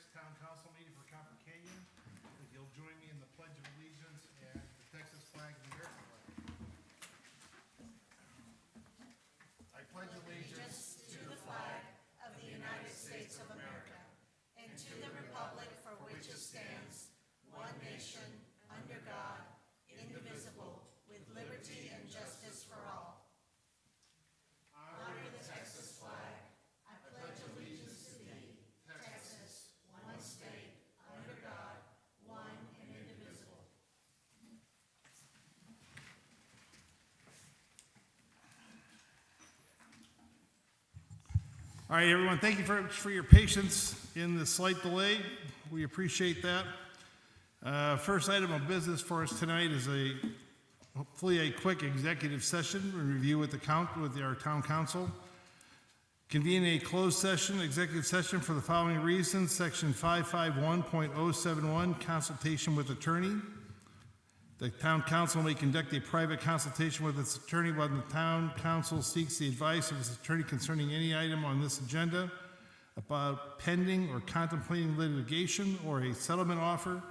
26th Town Council meeting for Copper Canyon. If you'll join me in the Pledge of Allegiance and the Texas flag and the American flag. I pledge allegiance To the flag of the United States of America and to the republic for which it stands, one nation, under God, indivisible, with liberty and justice for all. Honor the Texas flag. I pledge allegiance to thee, Texas, one state, under God, one and indivisible. All right, everyone, thank you for your patience in the slight delay. We appreciate that. First item of business for us tonight is hopefully a quick executive session review with our town council. Convene a closed session, executive session for the following reasons: Section 551.071, consultation with attorney. The town council may conduct a private consultation with its attorney while the town council seeks the advice of its attorney concerning any item on this agenda about pending or contemplating litigation or a settlement offer,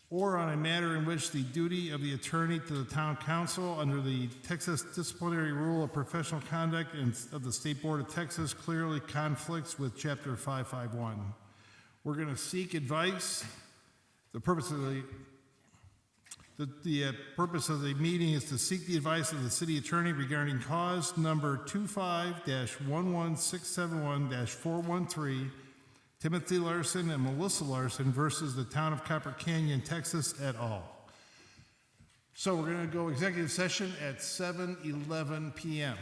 or on a matter in which the duty of the attorney to the town council under the Texas Disciplinary Rule of Professional Conduct and of the State Board of Texas clearly conflicts with Chapter 551. We're going to seek advice. The purpose of the purpose of the meeting is to seek the advice of the city attorney regarding cause number 25-11671-413, Timothy Larson and Melissa Larson versus the town of Copper Canyon, Texas, et al. So we're going to go executive session at 7:11 p.m.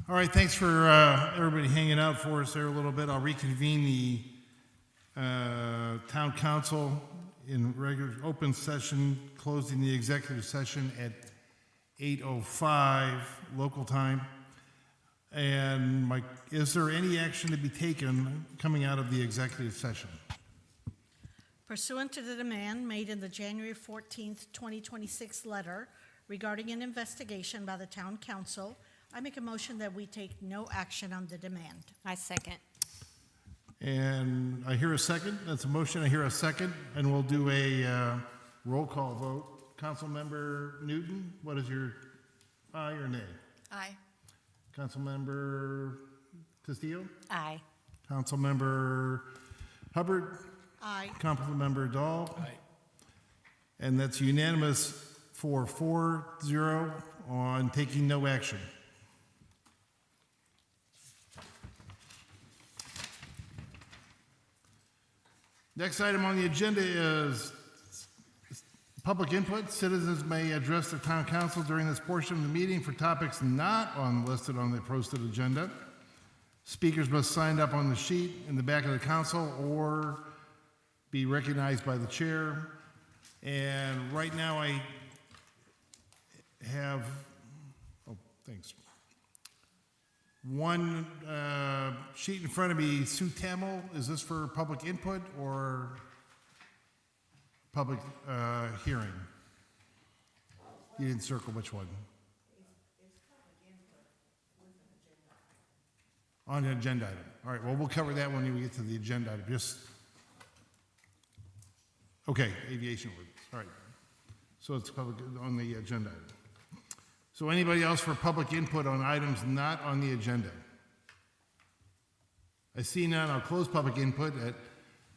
All right, thanks for everybody hanging out for us there a little bit. I'll reconvene the town council in regular open session, closing the executive session at 8:05 local time. And Mike, is there any action to be taken coming out of the executive session? Pursuant to the demand made in the January 14th, 2026 letter regarding an investigation by the town council, I make a motion that we take no action on the demand. I second. And I hear a second. That's a motion. I hear a second. And we'll do a roll call vote. Councilmember Newton, what is your aye or nay? Aye. Councilmember Castillo? Aye. Councilmember Hubbard? Aye. Councilmember Dahl? Aye. And that's unanimous for 4-0 on taking no action. Next item on the agenda is public input. Citizens may address the town council during this portion of the meeting for topics not listed on the posted agenda. Speakers must sign up on the sheet in the back of the council or be recognized by the chair. And right now I have, thanks. One sheet in front of me, Sue Tamil. Is this for public input or public hearing? You didn't circle which one? It's public input with an agenda item. On an agenda item. All right, well, we'll cover that when we get to the agenda item. Okay, aviation ordinance. All right. So it's public on the agenda item. So anybody else for public input on items not on the agenda? I see none. I'll close public input at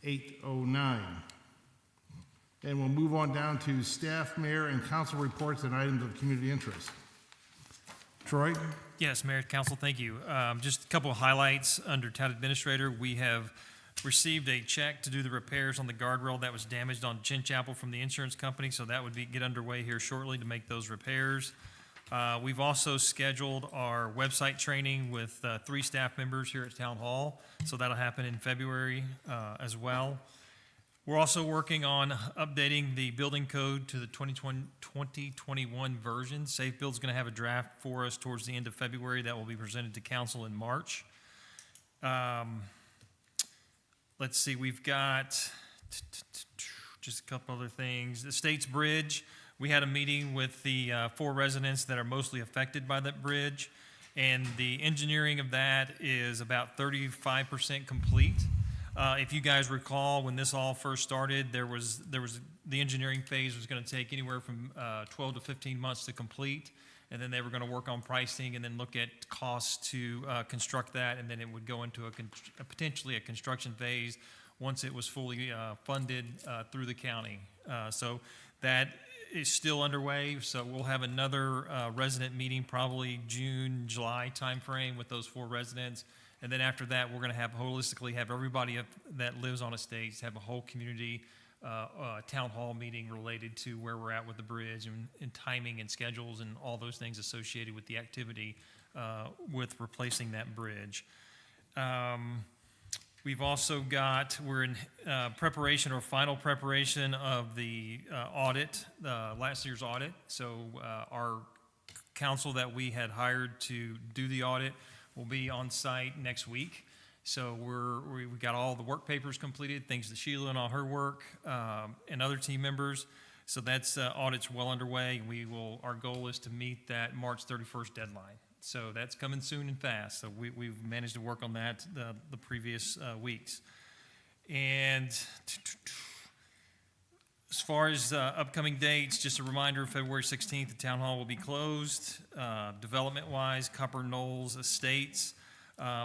8:09. And we'll move on down to staff, mayor, and council reports and items of community interest. Troy? Yes, Mayor, Council, thank you. Just a couple of highlights under Town Administrator. We have received a check to do the repairs on the guardrail that was damaged on Chin Chapel from the insurance company, so that would get underway here shortly to make those repairs. We've also scheduled our website training with 3 staff members here at Town Hall, so that'll happen in February as well. We're also working on updating the building code to the 2021 version. Safe Build's going to have a draft for us towards the end of February that will be presented to council in March. Let's see, we've got just a couple other things. The States Bridge, we had a meeting with the 4 residents that are mostly affected by that bridge, and the engineering of that is about 35% complete. If you guys recall, when this all first started, there was the engineering phase was going to take anywhere from 12 to 15 months to complete, and then they were going to work on pricing and then look at costs to construct that, and then it would go into potentially a construction phase once it was fully funded through the county. So that is still underway. So we'll have another resident meeting probably June, July timeframe with those 4 residents. And then after that, we're going to have holistically have everybody that lives on estates have a whole community town hall meeting related to where we're at with the bridge and timing and schedules and all those things associated with the activity with replacing that bridge. We've also we're in preparation or final preparation of the audit, last year's audit. So our council that we had hired to do the audit will be on site next week. So we got all the work papers completed, thanks to Sheila and all her work and other team members. So that's audit's well underway. Our goal is to meet that March 31st deadline. So that's coming soon and fast. So we've managed to work on that the previous weeks. And as far as upcoming dates, just a reminder, February 16th, the town hall will be closed. Development-wise, Copper Knolls Estates,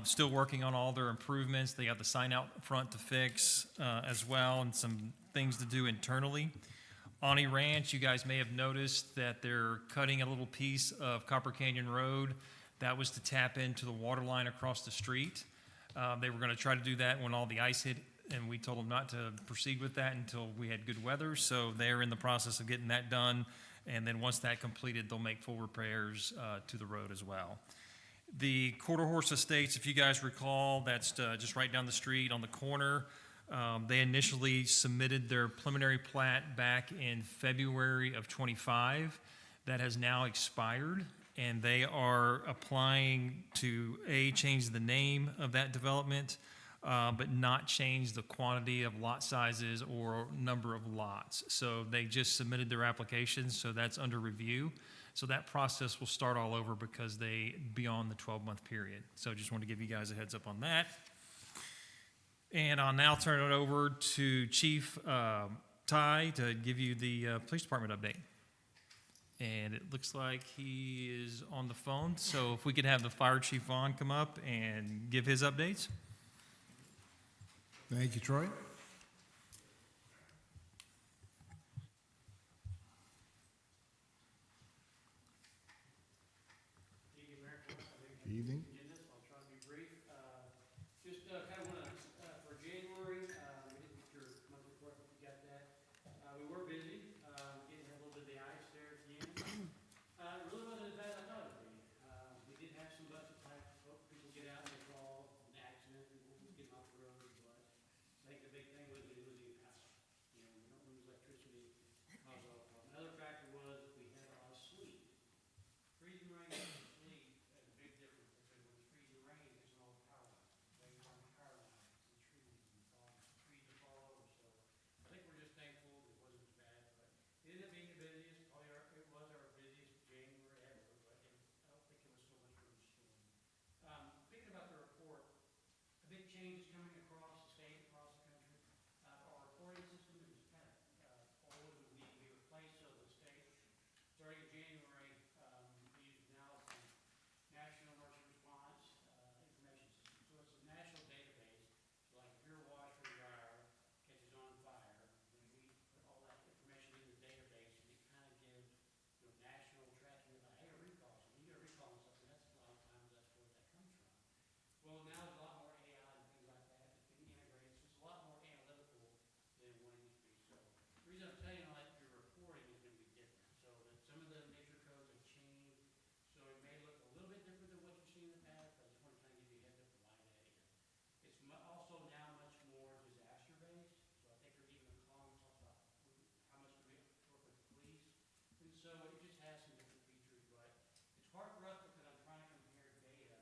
still working on all their improvements. They got the sign out front to fix as well, and some things to do internally. Ani Ranch, you guys may have noticed that they're cutting a little piece of Copper Canyon Road. That was to tap into the water line across the street. They were going to try to do that when all the ice hit, and we told them not to proceed with that until we had good weather. So they're in the process of getting that done, And then once that completed, they'll make full repairs to the road as well. The Quarter Horse Estates, if you guys recall, that's just right down the street on the corner. They initially submitted their preliminary plat back in February of '25. That has now expired, and they are applying to, change the name of that development, but not change the quantity of lot sizes or number of lots. So they just submitted their application, so that's under review. So that process will start all over because they beyond the 12-month period. So just want to give you guys a heads up on that. And I'll now turn it over to Chief Ty to give you the police department update. And it looks like he is on the phone. So if we could have the Fire Chief Vaughn come up and give his updates. Thank you, Troy. Good evening. I'll try to be brief. Just kind of want to, for January, we didn't get your monthly report, if you got that. We were busy, getting a little bit of the ice there at the end. It really wasn't as bad as I thought it would be. We did have some budget type, people get out and they fall, an accident, and getting off the road, but I think the big thing was we losing power. You know, we don't lose electricity, cause a lot of problem. Another factor was we had a lot of sleet. Freezing rain and sleet is a big difference, because when it's freezing rain, it's an old power line. They run power lines and trees and trees that fall over, so I think we're just thankful it wasn't as bad, but it ended up being the busiest, it was our busiest January ever, but I don't think it was so much from the storm. Thinking about the report, a big change is coming across the state, across the country. Our reporting system is kind of old and needs to be replaced, so the state, starting in January, we use now the National Emergency Response Information System. So it's a national database, so like if your washer or dryer catches on fire, then we put all that information in the database, and it kind of gives, you know, national tracking about, hey, a recall. So when you get a recall on something, that's a lot of times that's where that comes from. Well, now there's a lot more AI and things like that that's being integrated, so it's a lot more analytical than what it used to be. So the reason I'm telling you like your reporting is going to be different. So that some of the nature codes have changed, so it may look a little bit different than what you've seen in the past, but I just want to kind of give you a heads up of why that is. It's also now much more disaster based, so I think we're even a column that talks about how much do we work with police, and so it just has some different features, but it's hard for us because I'm trying to compare data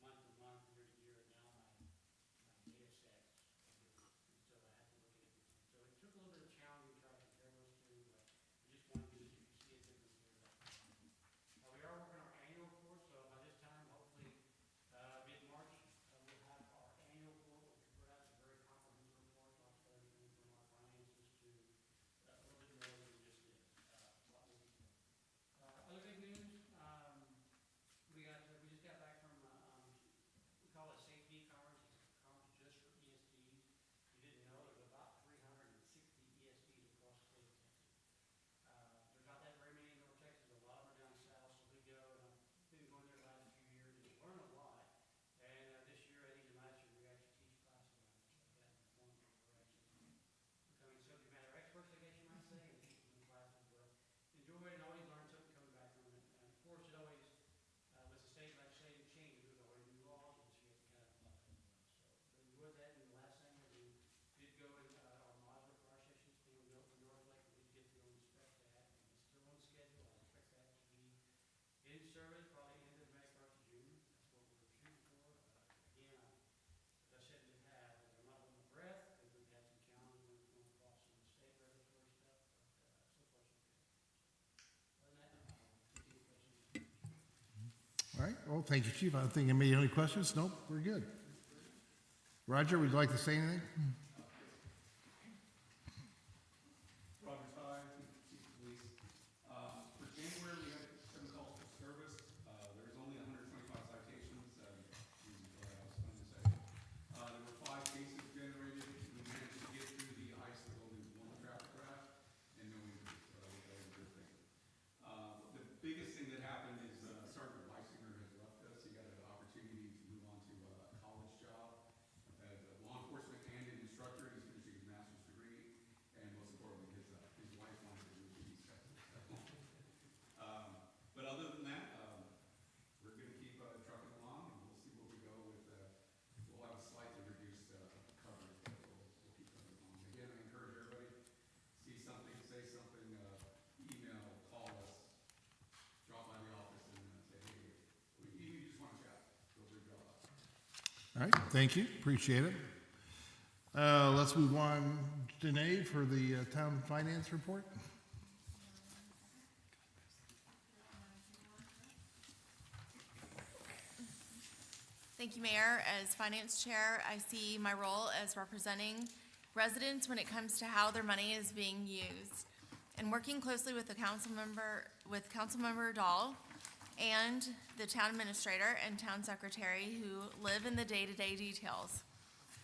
month to month, year to year, and now my data sets are different, and so I have to look at it. So it took a little bit of challenge to try to compare those two, but I just wanted to see if you see a difference there. We are working on our annual report, so by this time, hopefully, mid-March, we'll have our annual report, which we put out. It's a very comprehensive report, talks about everything from our finances to a little bit more than just this, a lot more detail. Other big news, we just got back from, we call it safety conference. It's a conference just for ESDs. If you didn't know, there's about 360 ESDs across the state of Texas. There's not that very many in North Texas. A lot of them are down south, so we go, and I've been going there the last few years, and you learn a lot. And this year, I think, and last year, we actually teach classes on that in the morning. We're actually becoming subject matter experts, I guess you might say, and teaching the classes. But enjoy it and always learn something coming back from it. And of course, it always, with the state legislative changes, there's always new laws, and so you have to kind of apply them as well. So enjoyed that. And the last thing is we did go in our modular fire stations being built in North Lake. We did get to go inspect that, and it's still on schedule. I expect that to be in service probably end of May, 1st of June. That's what we're shooting for. Again, as I said in the past, I'm not holding my breath because we've had some challenges when it's going across some of the state regulatory stuff, but so far so good. Other than that, any questions? All right, well, thank you, Chief. I don't think anybody have any questions? Nope, we're good. Roger, would you like to say anything? Roger Ty, Chief of Police. For January, we had 7 calls for service. There was only 125 citations. I was going to say. There were 5 cases generated. We managed to get through the ice with only 1 traffic crash and no injuries. So that was a good thing. The biggest thing that happened is Sergeant Weisinger has left us. He got an opportunity to move on to a college job as a law enforcement and an instructor. right, thank you, appreciate it. Let's move on to Danae for the town finance report. Thank you, Mayor. As Finance Chair, I see my role as representing residents when it comes to how their money is being used. And working closely with Councilmember Dahl and the town administrator and town secretary who live in the day-to-day details.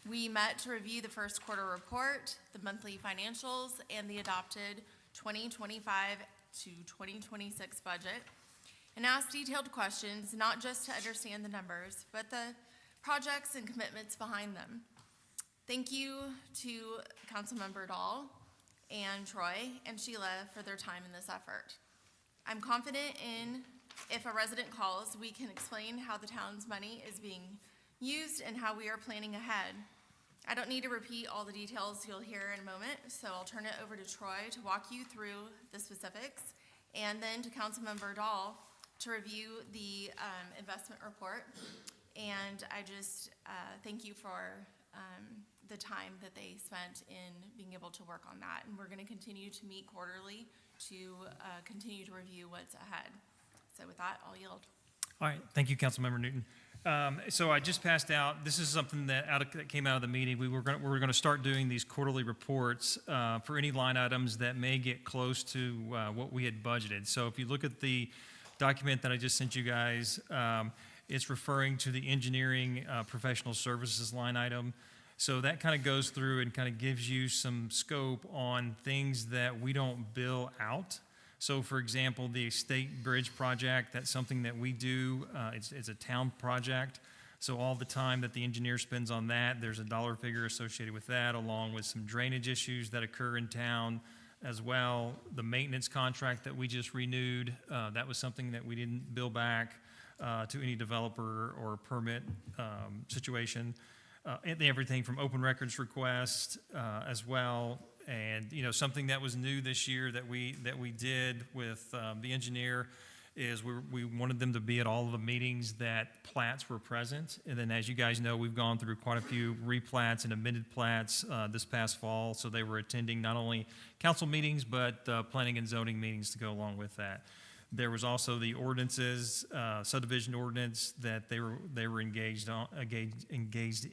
We met to review the first quarter report, the monthly financials, and the adopted 2025 to 2026 budget, and asked detailed questions, not just to understand the numbers, but the projects and commitments behind them. Thank you to Councilmember Dahl and Troy and Sheila for their time in this effort. I'm confident if a resident calls, we can explain how the town's money is being used and how we are planning ahead. I don't need to repeat all the details you'll hear in a moment, so I'll turn it over to Troy to walk you through the specifics, and then to Councilmember Dahl to review the investment report. And I just thank you for the time that they spent in being able to work on that. And we're going to continue to meet quarterly to continue to review what's ahead. So with that, I'll yield. All right, thank you, Councilmember Newton. So I just passed out, this is something that came out of the meeting. We were going to start doing these quarterly reports for any line items that may get close to what we had budgeted. So if you look at the document that I just sent you guys, it's referring to the engineering professional services line item. So that kind of goes through and kind of gives you some scope on things that we don't bill out. So for example, the State Bridge project, that's something that we do. It's a town project. So all the time that the engineer spends on that, there's a dollar figure associated with that, along with some drainage issues that occur in town as well. The maintenance contract that we just renewed, that was something that we didn't bill back to any developer or permit situation. And everything from open records request as well. And, you know, something that was new this year that we did with the engineer is we wanted them to be at all of the meetings that plats were present. And then, as you guys know, we've gone through quite a few replats and amended plats this past fall. So they were attending not only council meetings, but planning and zoning meetings to go along with that. There was also the ordinances, subdivision ordinance that they were engaged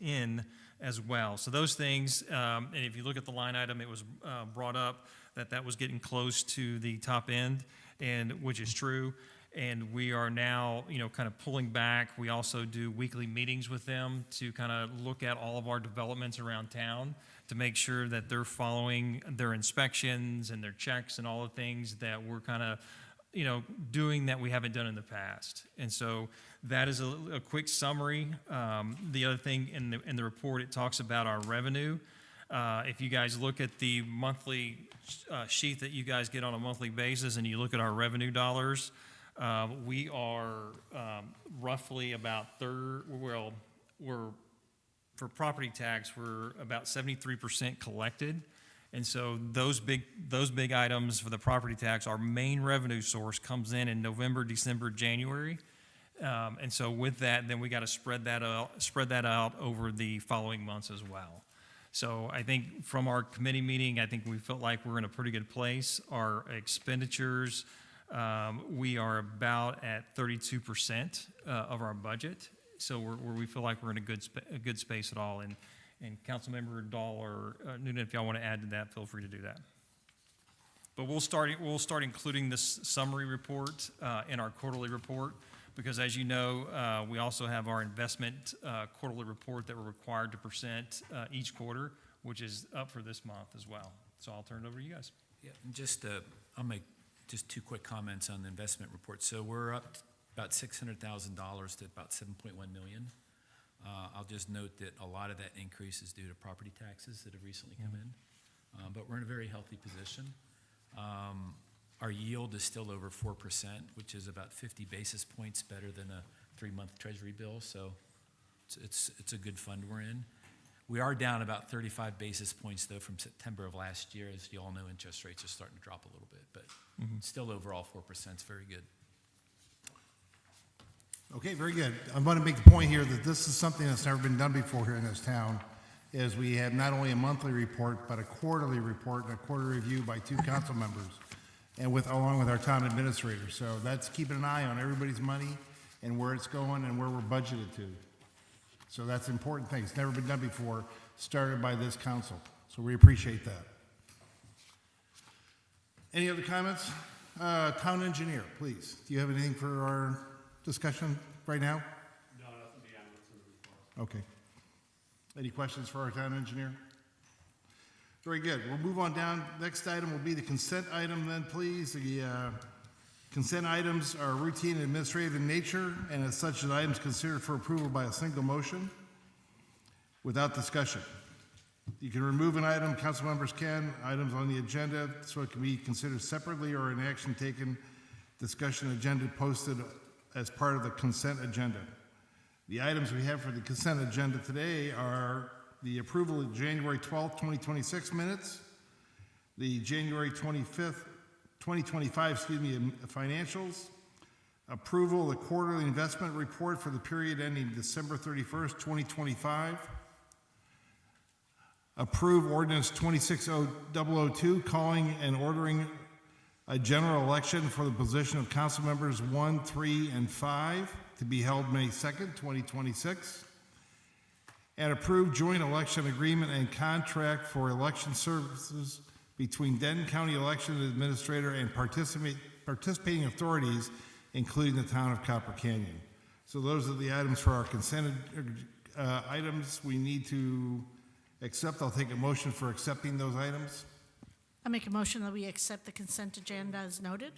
in as well. So those things, and if you look at the line item, it was brought up that was getting close to the top end, and which is true. And we are now, you know, kind of pulling back. We also do weekly meetings with them to kind of look at all of our developments around town to make sure that they're following their inspections and their checks and all the things that we're kind of, you know, doing that we haven't done in the past. And so that is a quick summary. The other thing in the report, it talks about our revenue. If you guys look at the monthly sheet that you guys get on a monthly basis and you look at our revenue dollars, we are roughly about we're for property tax, we're about 73% collected. And so those big items for the property tax, our main revenue source comes in November, December, January. And so with that, then we got to spread that out over the following months as well. So I think from our committee meeting, I think we felt like we're in a pretty good place. Our expenditures, we are about at 32% of our budget. So we feel like we're in a good space at all. And Councilmember Dahl or Newton, if y'all want to add to that, feel free to do that. But we'll start including this summary report in our quarterly report, because as you know, we also have our investment quarterly report that we're required to present each quarter, which is up for this month as well. So I'll turn it over to you guys. Yeah, and I'll make just two quick comments on the investment report. So we're up about $600,000 to about $7.1 million. I'll just note that a lot of that increase is due to property taxes that have recently come in, but we're in a very healthy position. Our yield is still over 4%, which is about 50 basis points better than a 3-month treasury bill, so it's a good fund we're in. We are down about 35 basis points, though, from September of last year. As you all know, interest rates are starting to drop a little bit, but still overall 4% is very good. Okay, very good. I want to make the point here that this is something that's never been done before here in this town, is we have not only a monthly report, but a quarterly report and a quarterly review by 2 council members, and along with our town administrator. So that's keeping an eye on everybody's money and where it's going and where we're budgeted to. So that's an important thing. It's never been done before, started by this council. So we appreciate that. Any other comments? Town engineer, please. Do you have anything for our discussion right now? No, nothing beyond what's in the report. Okay. Any questions for our town engineer? Very good. We'll move on down. Next item will be the consent item then, please. The consent items are routine and administrative in nature, and as such, the items considered for approval by a single motion without discussion. You can remove an item, council members can, items on the agenda, so it can be considered separately or an action taken, discussion agenda posted as part of the consent agenda. The items we have for the consent agenda today are the approval of January 12th, 2026 minutes, the January 25th, 2025, financials, approval of the quarterly investment report for the period ending December 31st, 2025, approve ordinance 26002, calling and ordering a general election for the position of council members 1, 3, and 5 to be held May 2nd, 2026, and approve joint election agreement and contract for election services between Denton County Election Administrator and participating authorities, including the town of Copper Canyon. So those are the items for our consent items we need to accept. I'll take a motion for accepting those items. I make a motion that we accept the consent agenda as noted.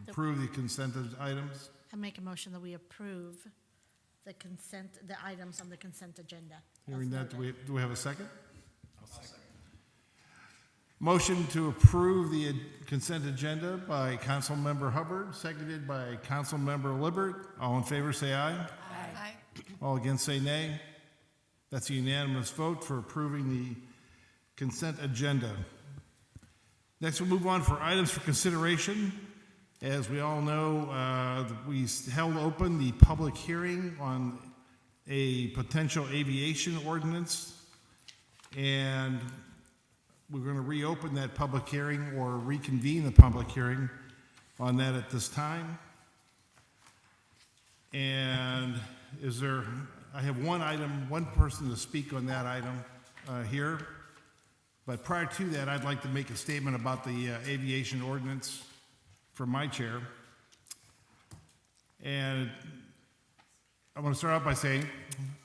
Approve the consent items. I make a motion that we approve the items on the consent agenda. as Hearing that, noted. do we have a second? Motion to approve the consent agenda by Councilmember Hubbard, seconded by Councilmember Libbert. All in favor, say aye. Aye. All against, say nay. That's a unanimous vote for approving the consent agenda. Next, we'll move on for items for consideration. As we all know, we held open the public hearing on a potential aviation ordinance, and we're going to reopen that public hearing or reconvene the public hearing on that at this time. And I have one person to speak on that item here. But prior to that, I'd like to make a statement about the aviation ordinance from my chair. And I want to start out by saying,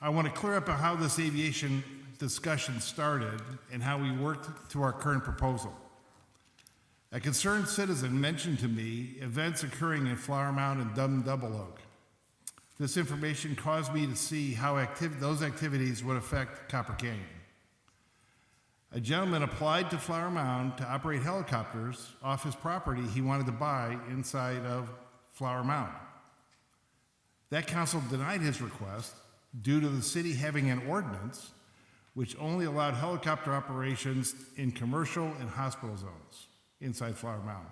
I want to clear up how this aviation discussion started and how we worked to our current proposal. A concerned citizen mentioned to me events occurring in Flower Mound and Double Oak. This information caused me to see how those activities would affect Copper Canyon. A gentleman applied to Flower Mound to operate helicopters off his property he wanted to buy inside of Flower Mound. That council denied his request due to the city having an ordinance which only allowed helicopter operations in commercial and hospital zones inside Flower Mound.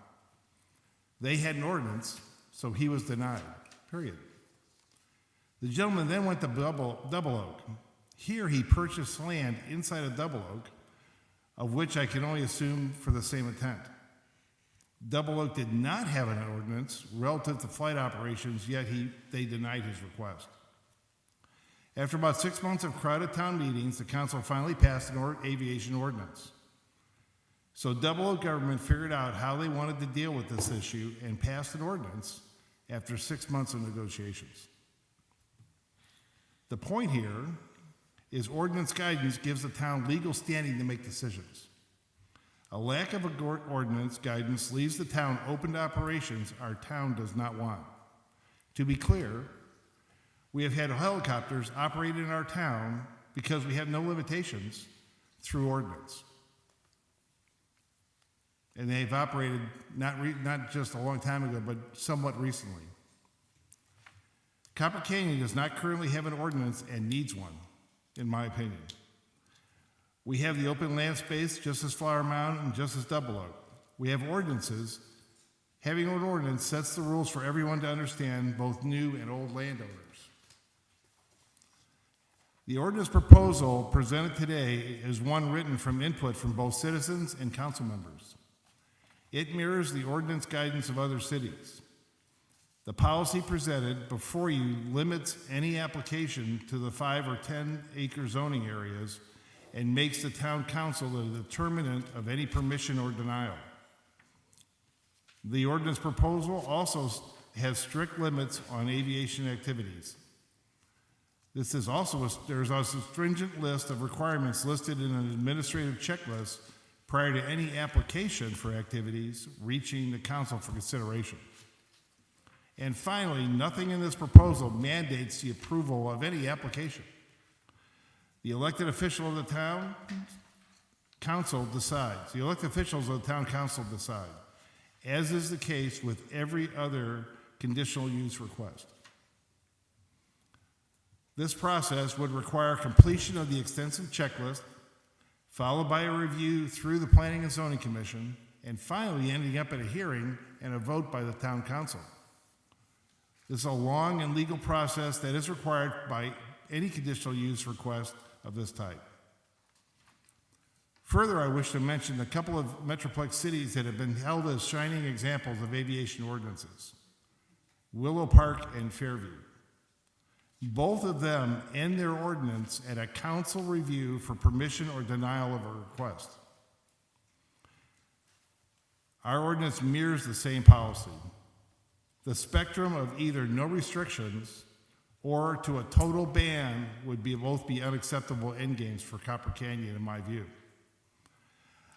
They had an ordinance, so he was denied, period. The gentleman then went to Double Oak. Here he purchased land inside of Double Oak, of which I can only assume for the same intent. Double Oak did not have an ordinance relative to flight operations, yet they denied his request. After about 6 months of crowded town meetings, the council finally passed an aviation ordinance. So Double Oak government figured out how they wanted to deal with this issue and passed an ordinance after 6 months of negotiations. The point here is ordinance guidance gives the town legal standing to make decisions. A lack of ordinance guidance leaves the town open to operations our town does not want. To be clear, we have had helicopters operated in our town because we have no limitations through ordinance. And they've operated not just a long time ago, but somewhat recently. Copper Canyon does not currently have an ordinance and needs one, in my opinion. We have the open land space just as Flower Mound and just as Double Oak. We have ordinances Having an ordinance sets the rules for everyone to understand, both new and old landowners. The ordinance proposal presented today is one written from input from both citizens and council members. It mirrors the ordinance guidance of other cities. The policy presented before you limits any application to the 5 or 10 acre zoning areas and makes the town council the determinant of any permission or denial. The ordinance proposal also has strict limits on aviation activities. There's also a stringent list of requirements listed in an administrative checklist prior to any application for activities reaching the council for consideration. And finally, nothing in this proposal mandates the approval of any application. The elected official of the town council decides. The elected officials of the town council decide, as is the case with every other conditional use request. This process would require completion of the extensive checklist, followed by a review through the Planning and Zoning Commission, and finally ending up at a hearing and a vote by the town council. This is a long and legal process that is required by any conditional use request of this type. Further, I wish to mention a couple of Metroplex cities that have been held as shining examples of aviation ordinances: Willow Park and Fairview. Both of them end their ordinance at a council review for permission or denial of a request. Our ordinance mirrors the same policy. The spectrum of either no restrictions or to a total ban would both be unacceptable endgames for Copper Canyon in my view.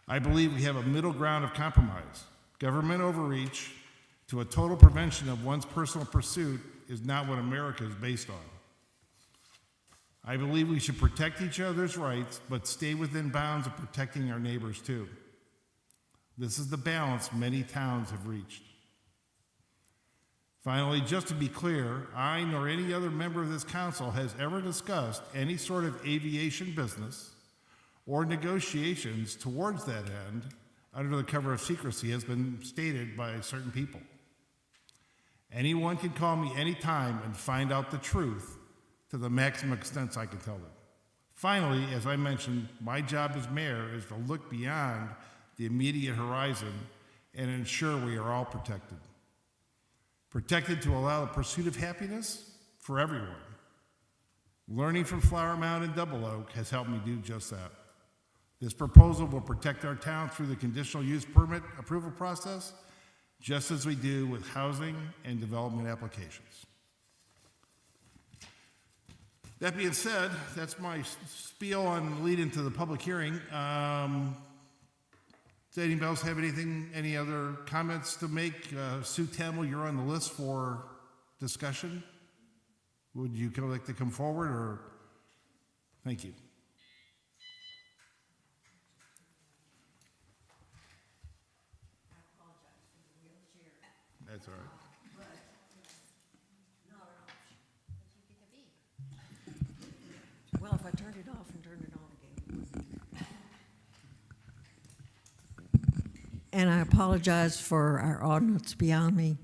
I believe we have a middle ground of compromise. Government overreach to a total prevention of one's personal pursuit is not what America is based on. I believe we should protect each other's rights, but stay within bounds of protecting our neighbors too. This is the balance many towns have reached. Finally, just to be clear, I nor any other member of this council has ever discussed any sort of aviation business or negotiations towards that end under the cover of secrecy, has been stated by certain people. Anyone can call me anytime and find out the truth to the maximum extent I can tell them. Finally, as I mentioned, my job as mayor is to look beyond the immediate horizon and ensure we are all protected. Protected to allow the pursuit of happiness for everyone. Learning from Flower Mound and Double Oak has helped me do just that. This proposal will protect our town through the conditional use permit approval process, just as we do with housing and development applications. That being said, that's my spiel on lead into the public hearing. Does anybody else have any other comments to make? Sue Tamel, you're on the list for discussion. Would you like to come forward, or? Thank you. That's all right. Well, if I turned it off and turned it on again. And I apologize for our audience behind me,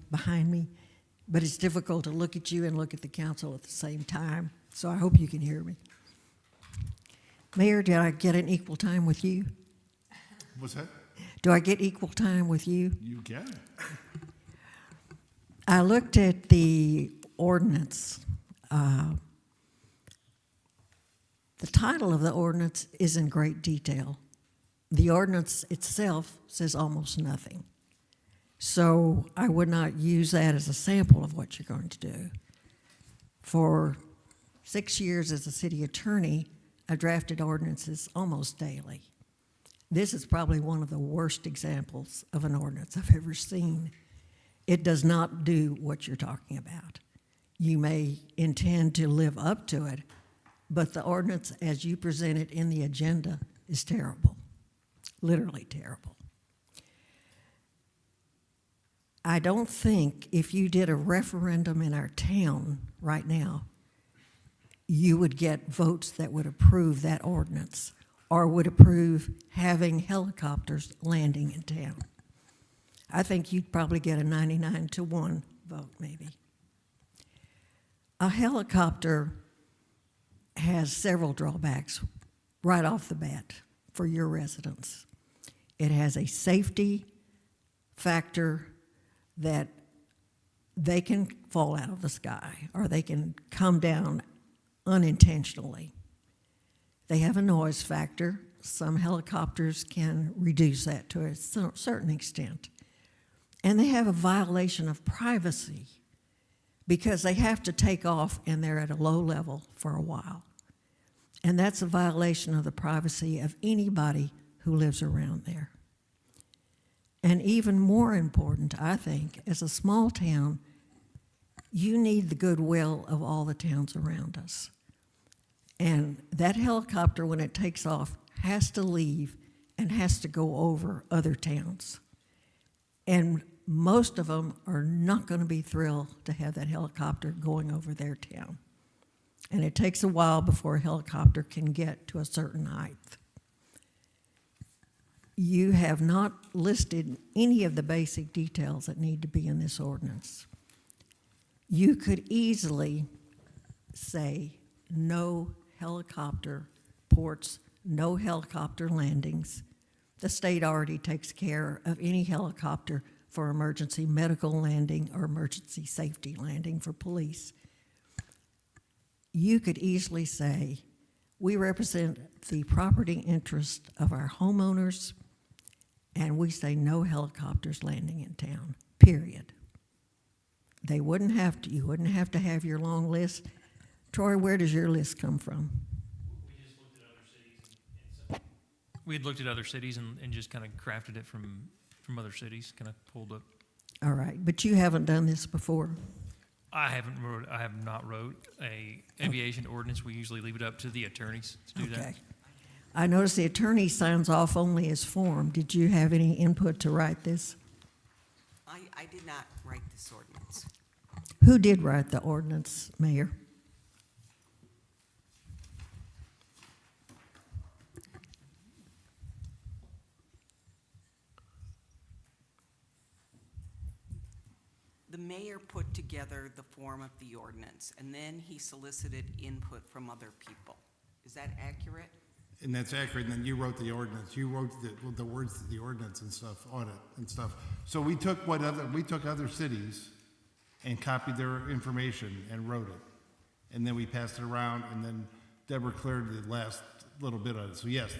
but it's difficult to look at you and look at the council at the same time, so I hope you can hear me. Mayor, did I get an equal time with you? What's that? Do I get equal time with you? You can. I looked at the ordinance. The title of the ordinance is in great detail. The ordinance itself says almost nothing. So I would not use that as a sample of what you're going to do. For 6 years as a city attorney, I drafted ordinances almost daily. This is probably one of the worst examples of an ordinance I've ever seen. It does not do what you're talking about. You may intend to live up to it, but the ordinance as you present it in the agenda is terrible, literally terrible. I don't think if you did a referendum in our town right now, you would get votes that would approve that ordinance or would approve having helicopters landing in town. I think you'd probably get a 99-1 vote, maybe. A helicopter has several drawbacks right off the bat for your residents. It has a safety factor that they can fall out of the sky or they can come down unintentionally. They have a noise factor. Some helicopters can reduce that to a certain extent. And they have a violation of privacy because they have to take off and they're at a low level for a while. And that's a violation of the privacy of anybody who lives around there. And even more important, I think, as a small town, you need the goodwill of all the towns around us. And that helicopter, when it takes off, has to leave and has to go over other towns. And most of them are not going to be thrilled to have that helicopter going over their town. And it takes a while before a helicopter can get to a certain height. You have not listed any of the basic details that need to be in this ordinance. You could easily say no helicopter ports, no helicopter landings. The state already takes care of any helicopter for emergency medical landing or emergency safety landing for police. You could easily say, we represent the property interest of our homeowners, and we say no helicopters landing in town, period. They wouldn't have to, you wouldn't have to have your long list. Troy, where does your list come from? We just looked at other cities we had looked at other cities and just kind of crafted it from other cities, kind of pulled up. All right, but you haven't done this before. I have not wrote a aviation ordinance. We usually leave it up to the attorneys to do that. Okay. I notice the attorney signs off only as form. Did you have any input to write this? I did not write this ordinance. Who did write the ordinance, Mayor? The mayor put together the form of the ordinance, and then he solicited input from other people. Is that accurate? And that's accurate, and then you wrote the ordinance, you wrote the words to the ordinance and stuff on it and stuff. So we took other cities and copied their information and wrote it. And then we passed it around, and then Deborah cleared the last little bit of it. So yes,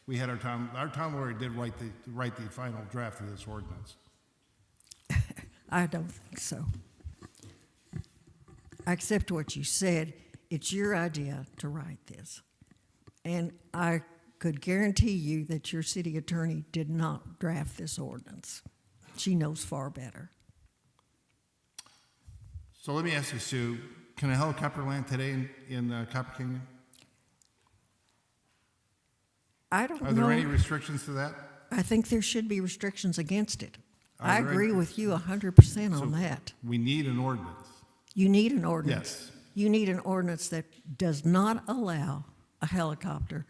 we had our town lawyer did write the final draft of this ordinance. I don't think so. I accept what you said. It's your idea to write this. And I could guarantee you that your city attorney did not draft this ordinance. She knows far better. So let me ask you, Sue, can a helicopter land today in Copper Canyon? I don't know. Are there any restrictions to that? I think there should be restrictions against it. Are I there agree any- with you 100% on that. We need an ordinance. You need an ordinance. Yes. You need an ordinance that does not allow a helicopter,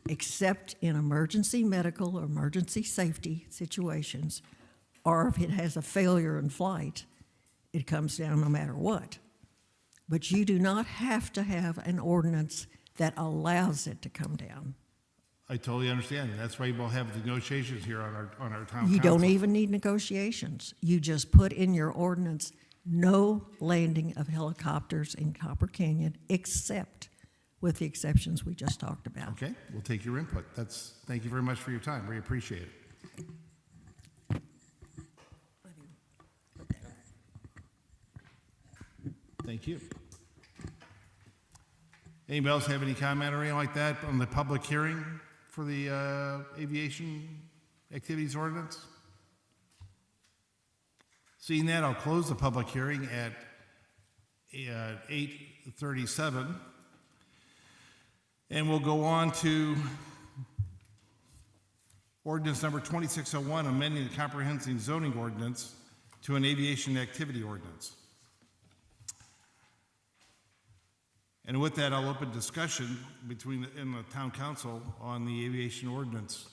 except in emergency medical or emergency safety situations, or if it has a failure in flight, it comes down no matter what. But you do not have to have an ordinance that allows it to come down. I totally understand. That's why we'll have negotiations here on our town You don't council. even need negotiations. You just put in your ordinance, no landing of helicopters in Copper Canyon, except with the exceptions we just talked about. Okay, we'll take your input. Thank you very much for your time. We appreciate it. Thank you. Anybody else have any comment or anything like that on the public hearing for the aviation activities ordinance? Seeing that, I'll close the public hearing at 8:37. And we'll go on to ordinance number 2601, amending the comprehensive zoning ordinance to an aviation activity ordinance. And with that, I'll open discussion in the town council on the aviation ordinance.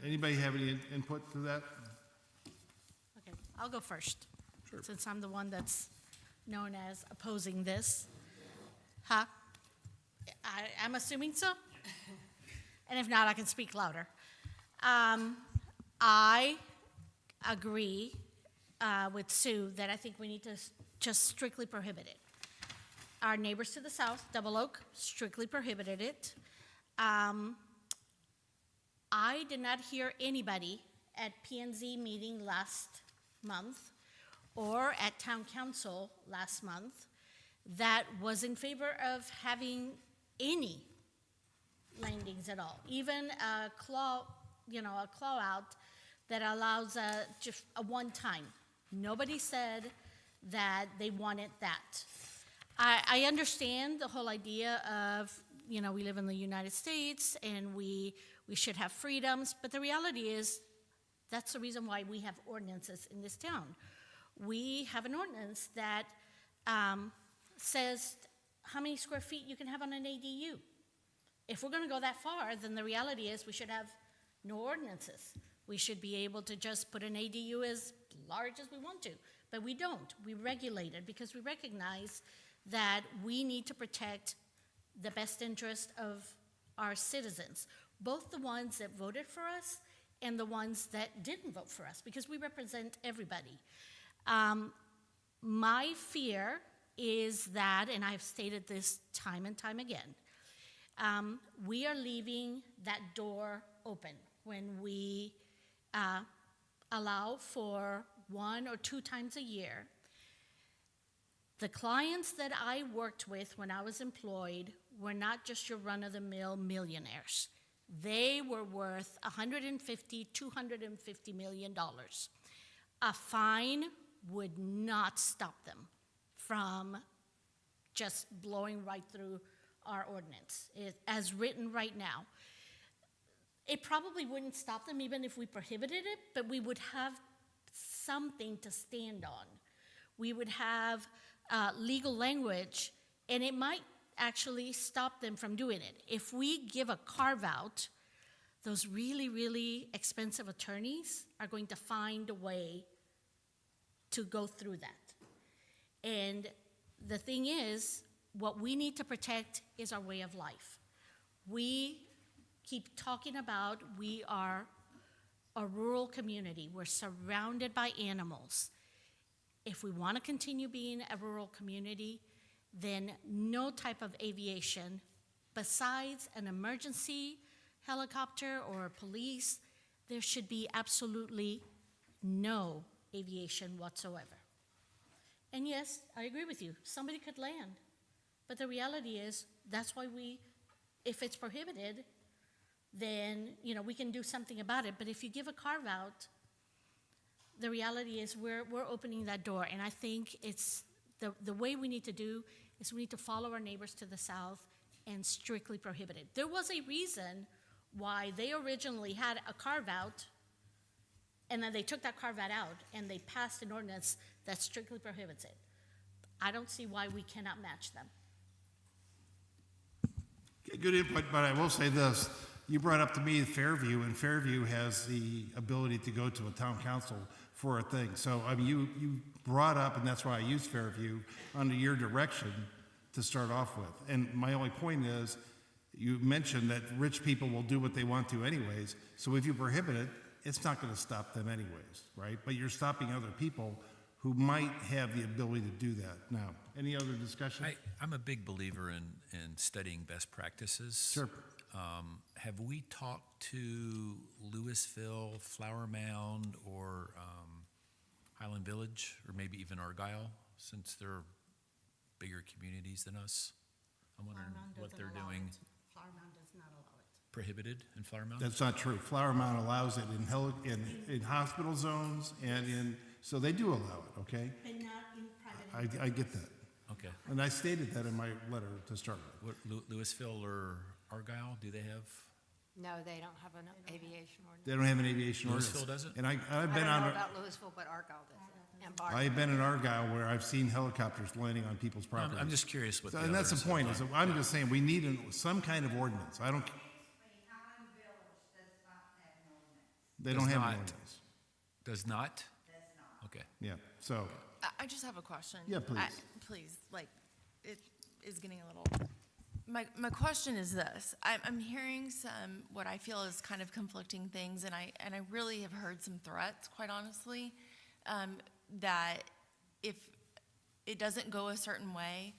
Anybody have any input to that? Okay, I'll go first. Sure. Since I'm the one that's known as opposing this. Huh? I'm assuming so? And if not, I can speak louder. I agree with Sue that I think we need to just strictly prohibit it. Our neighbors to the south, Double Oak, strictly prohibited it. I did not hear anybody at P&Z meeting last month or at town council last month that was in favor of having any landings at all, even a claw out that allows just a one time. Nobody said that they wanted that. I understand the whole idea of, we live in the United States and we should have freedoms, but the reality is that's the reason why we have ordinances in this town. We have an ordinance that says how many square feet you can have on an ADU. If we're going to go that far, then the reality is we should have no ordinances. We should be able to just put an ADU as large as we want to, but we don't. We regulate it because we recognize that we need to protect the best interest of our citizens, both the ones that voted for us and the ones that didn't vote for us, because we represent everybody. My fear is that, and I've stated this time and time again, we are leaving that door open when we allow for 1 or 2 times a year. The clients that I worked with when I was employed were not just your run-of-the-mill millionaires. They were worth $150, $250 million. A fine would not stop them from just blowing right through our ordinance, as written right now. It probably wouldn't stop them even if we prohibited it, but we would have something to stand on. We would have legal language, and it might actually stop them from doing it. If we give a carve-out, those really, really expensive attorneys are going to find a way to go through that. And the thing is, what we need to protect is our way of life. We keep talking about we are a rural community. We're surrounded by animals. If we want to continue being a rural community, then no type of aviation besides an emergency helicopter or police, there should be absolutely no aviation whatsoever. And yes, I agree with you. Somebody could land. But the reality is, that's why if it's prohibited, then, we can do something about it. But if you give a carve-out, the reality is we're opening that door. And I think it's the way we need to do is we need to follow our neighbors to the south and strictly prohibit it. There was a reason why they originally had a carve-out, and then they took that carve-out out, and they passed an ordinance that strictly prohibits it. I don't see why we cannot match them. Okay, good input, but I will say this. You brought up to me Fairview, and Fairview has the ability to go to a town council for a thing. So, you brought up, and that's why I used Fairview, under your direction to start off with. And my only point is, you mentioned that rich people will do what they want to anyways. So if you prohibit it, it's not going to stop them anyways, right? But you're stopping other people who might have the ability to do that. Now, any other discussion? I'm a big believer in studying best practices. Sure. Have we talked to Louisville, Flower Mound, or Highland Village, or maybe even Argyle, since they're bigger communities than us? I'm wondering what they're doing. Flower Mound does not allow it. Prohibited in Flower Mound? That's not true. Flower Mound allows it in hospital zones and so they do allow it, okay? But not in private. I get that. Okay. And I stated that in my letter to start with. What, Louisville or Argyle, do they have? No, they don't have an aviation ordinance. They don't have an aviation ordinance. Louisville doesn't? And I've I been don't know on, about Louisville, but Argyle does it. And Barton. I've been in Argyle where I've seen helicopters landing on people's property. I'm just curious what the And that's the others point, have is done. I'm just saying, we need some kind of ordinance. I don't, They don't Does have an not. ordinance. Does not? Okay. Yeah, so, I just have a question. Yeah, please. Please, like, it is getting a little, my question is this. I'm hearing some, what I feel is kind of conflicting things, and I really have heard some threats, quite honestly, that if it doesn't go a certain way,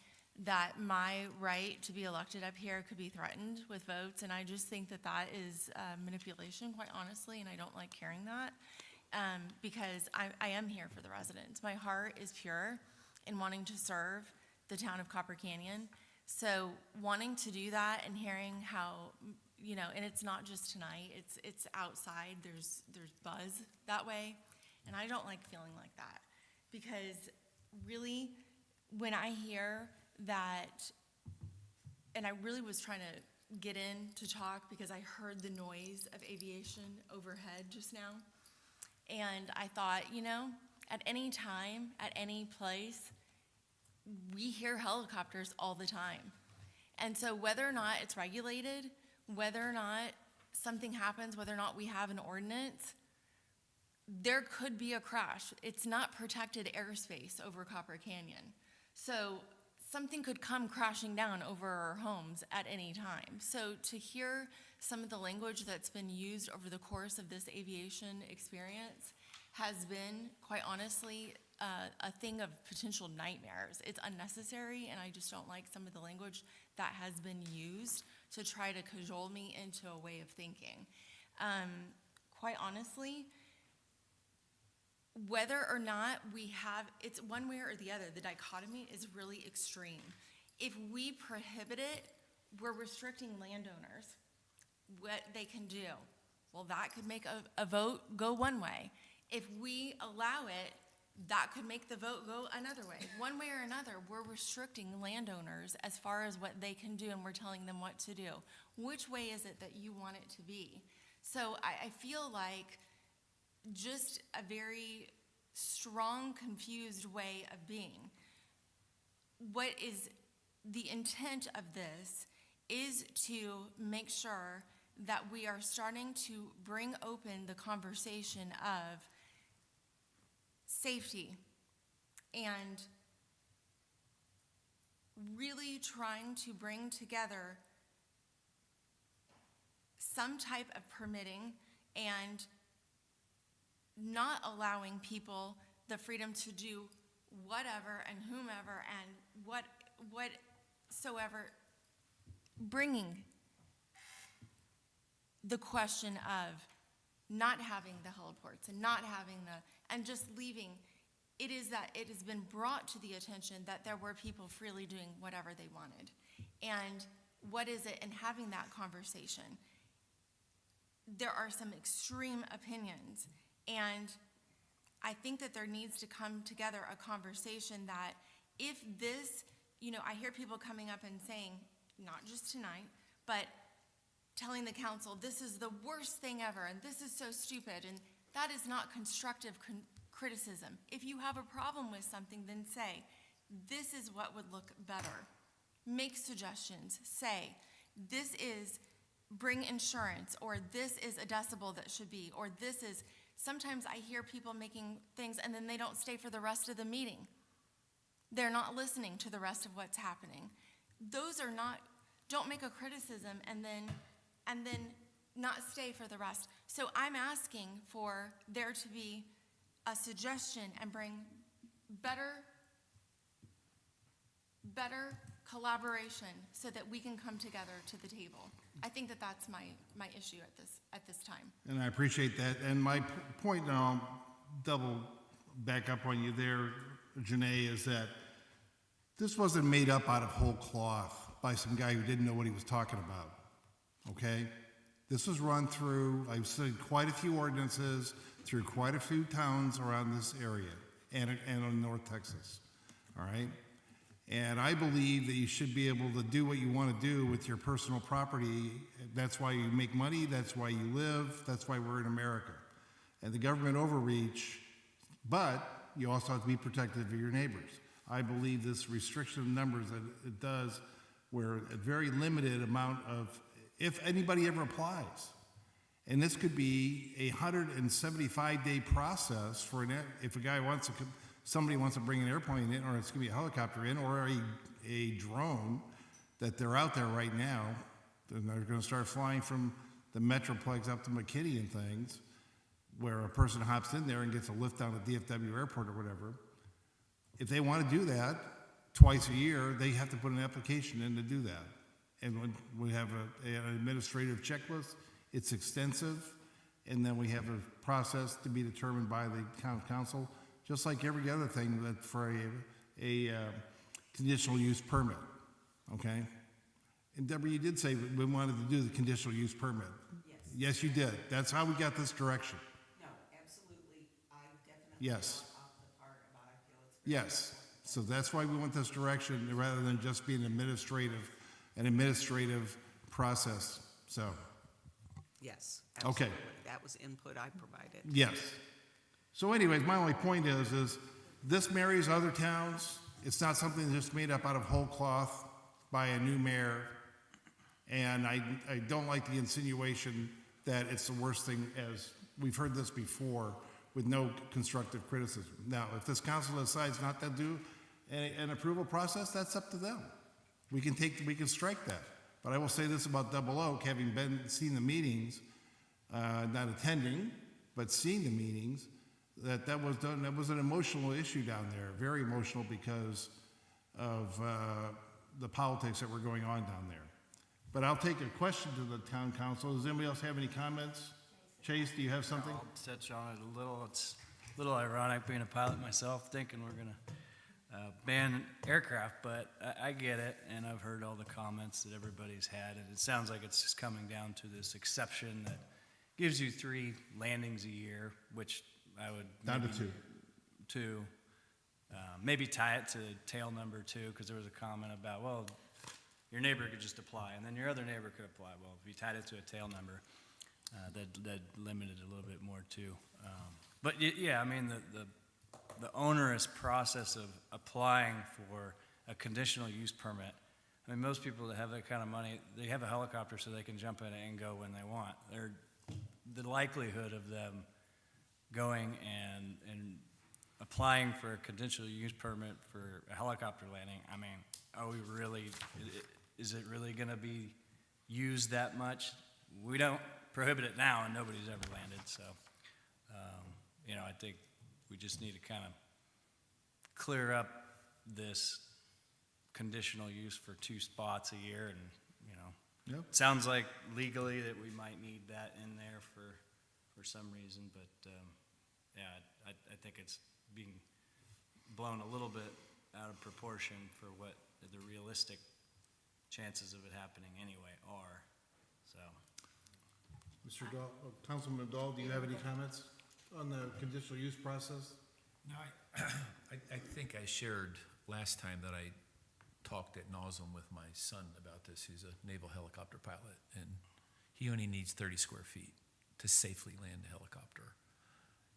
that my right to be elected up here could be threatened with votes, and I just think that that is manipulation, quite honestly, and I don't like hearing that, because I am here for the residents. My heart is pure in wanting to serve the town of Copper Canyon, so wanting to do that and hearing how, you know, and it's not just tonight, it's outside, there's buzz that way, and I don't like feeling like that, because really, when I hear that, and I really was trying to get in to talk because I heard the noise of aviation overhead just now. And I thought, you know, at any time, at any place, we hear helicopters all the time. And so whether or not it's regulated, whether or not something happens, whether or not we have an ordinance, there could be a crash. It's not protected airspace over Copper Canyon. So something could come crashing down over our homes at any time. So to hear some of the language that's been used over the course of this aviation experience has been, quite honestly, a thing of potential nightmares. It's unnecessary, and I just don't like some of the language that has been used to try to cajole me into a way of thinking. Quite honestly, whether or not we have, it's one way or the other, the dichotomy is really extreme. If we prohibit it, we're restricting landowners, what they can do. Well, that could make a vote go one way. If we allow it, that could make the vote go another way. One way or another, we're restricting landowners as far as what they can do, and we're telling them what to do. Which way is it that you want it to be? So I feel like just a very strong, confused way of being. What is the intent of this is to make sure that we are starting to bring open the conversation of safety and really trying to bring together some type of permitting and not allowing people the freedom to do whatever and whomever and whatsoever, bringing the question of not having the heliports and not having and just leaving. It is that it has been brought to the attention that there were people freely doing whatever they wanted. And what is it in having that conversation? There are some extreme opinions, and I think that there needs to come together a conversation that if this, you know, I hear people coming up and saying, not just tonight, but telling the council, this is the worst thing ever, and this is so stupid, and that is not constructive criticism. If you have a problem with something, then say, this is what would look better. Make suggestions. Say, this is bring insurance, or this is a decibel that should be, or this is, sometimes I hear people making things and then they don't stay for the rest of the meeting. They're not listening to the rest of what's happening. Those are not, don't make a criticism and then not stay for the rest. So I'm asking for there to be a suggestion and bring better collaboration so that we can come together to the table. I think that that's my issue at this time. and I appreciate that. And my point, now, I'll double back up on you there, Janae, is that this wasn't made up out of whole cloth by some guy who didn't know what he was talking about, okay? This was run through, I've seen quite a few ordinances through quite a few towns around this area and in North Texas, all right? And I believe that you should be able to do what you want to do with your personal property. That's why you make money, that's why you live, that's why we're in America. And the government overreach, but you also have to be protective of your neighbors. I believe this restriction of numbers that it does, where a very limited amount of, if anybody ever applies, And this could be a 175-day process for if a guy somebody wants to bring an airplane in, or it's gonna be a helicopter in, or a drone, that they're out there right now, and they're gonna start flying from the Metroplex up to McKinney and things, where a person hops in there and gets a lift down at DFW airport or whatever. If they wanna do that twice a year, they have to put an application in to do that. And when we have an administrative checklist, it's extensive, and then we have a process to be determined by the council, just like every other thing that for a conditional use permit, okay? And Deborah, you did say we wanted to do the conditional use permit. Yes. Yes, you did. That's how we got this direction. No, absolutely, I definitely. Yes. want off the part about I feel it's very Yes. So that's why we want this direction, rather than just being an administrative process, so. Yes, Okay. absolutely. That was input I provided. Yes. So anyways, my only point is this marries other towns. It's not something that's just made up out of whole cloth by a new mayor. And I don't like the insinuation that it's the worst thing, as we've heard this before with no constructive criticism. Now, if this council decides not to do an approval process, that's up to them. We can strike that. But I will say this about Double Oak, having seen the meetings, not attending, but seeing the meetings, that was an emotional issue down there, very emotional because of the politics that were going on down there. But I'll take a question to the town council. Does anybody else have any comments? Chase, do you have something? I'll touch on it a little. It's a little ironic being a pilot myself, thinking we're going to ban aircraft, but I get it, and I've heard all the comments that everybody's had, and it sounds like it's just coming down to this exception that gives you 3 landings a year, which I would... Down to maybe 2. 2. Maybe tie it to tail number 2, because there was a comment about, well, your neighbor could just apply, and then your other neighbor could apply. Well, if you tied it to a tail number, that limited a little bit more too. But yeah, I mean, the onerous process of applying for a conditional use permit, I mean, most people that have that kind of money, they have a helicopter so they can jump in it and go when they want. The likelihood of them going and applying for a conditional use permit for a helicopter landing, I mean, is it really gonna be used that much? We don't prohibit it now, and nobody's ever landed, so, I think we just need to kind of clear up this conditional use for 2 spots a year, and, Yep. it sounds like legally that we might need that in there for some reason, but, yeah, I think it's being blown a little bit out of proportion for what the realistic chances of it happening anyway are, so. Mr. Dahl, Councilman Dahl, do you have any comments on the conditional use process? No, I think I shared last time that I talked at nauseam with my son about this, who's a naval helicopter pilot, and he only needs 30 square feet to safely land a helicopter.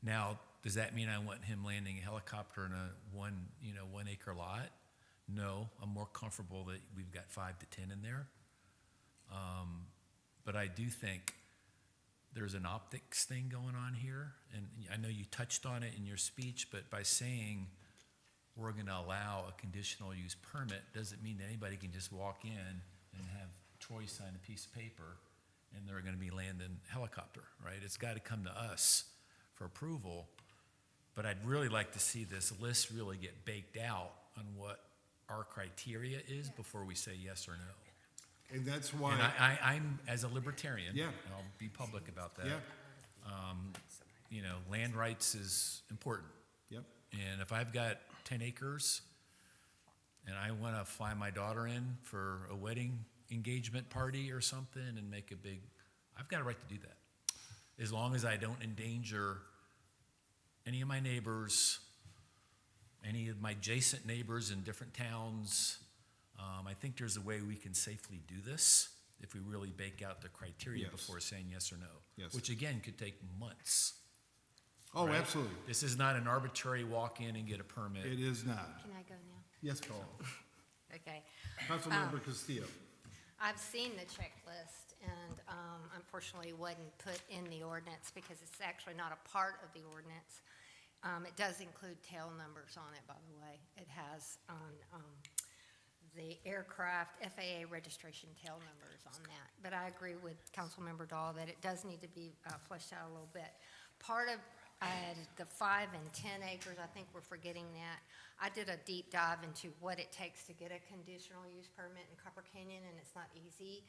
Now, does that mean I want him landing a helicopter in a 1 acre lot? No, I'm more comfortable that we've got 5 to 10 in there. But I do think there's an optics thing going on here, and I know you touched on it in your speech, but by saying we're going to allow a conditional use permit doesn't mean that anybody can just walk in and have Troy sign a piece of paper and they're going to be landing helicopter, right? It's got to come to us for approval. But I'd really like to see this list really get baked out on what our criteria is before we say yes or no. And that's why. And I'm, as a libertarian, Yeah. I'll be public about that. Yeah. Land rights is important. Yep. And if I've got 10 acres and I want to fly my daughter in for a wedding engagement party or something and make I've got a right to do that. As long as I don't endanger any of my neighbors, any of my adjacent neighbors in different towns. I think there's a way we can safely do this if we really bake out the criteria Yes. before saying yes or no. Yes. Which again could take months. Oh, right? absolutely. This is not an arbitrary walk in and get a permit. It is not. Can I go now? Yes, Paul. Okay. Councilmember Castillo. I've seen the checklist, and unfortunately wasn't put in the ordinance because it's actually not a part of the ordinance. It does include tail numbers on it, by the way. It has on the aircraft FAA registration tail numbers on that. But I agree with Councilmember Dahl that it does need to be fleshed out a little bit. Part of the 5 and 10 acres, I think we're forgetting that. I did a deep dive into what it takes to get a conditional use permit in Copper Canyon, and it's not easy.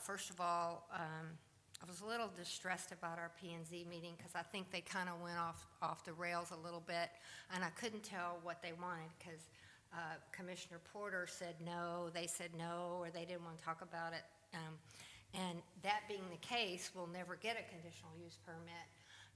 First of all, I was a little distressed about our P&Z meeting because I think they kind of went off the rails a little bit, and I couldn't tell what they wanted because Commissioner Porter said no, they said no, or they didn't want to talk about it. And that being the case, we'll never get a conditional use permit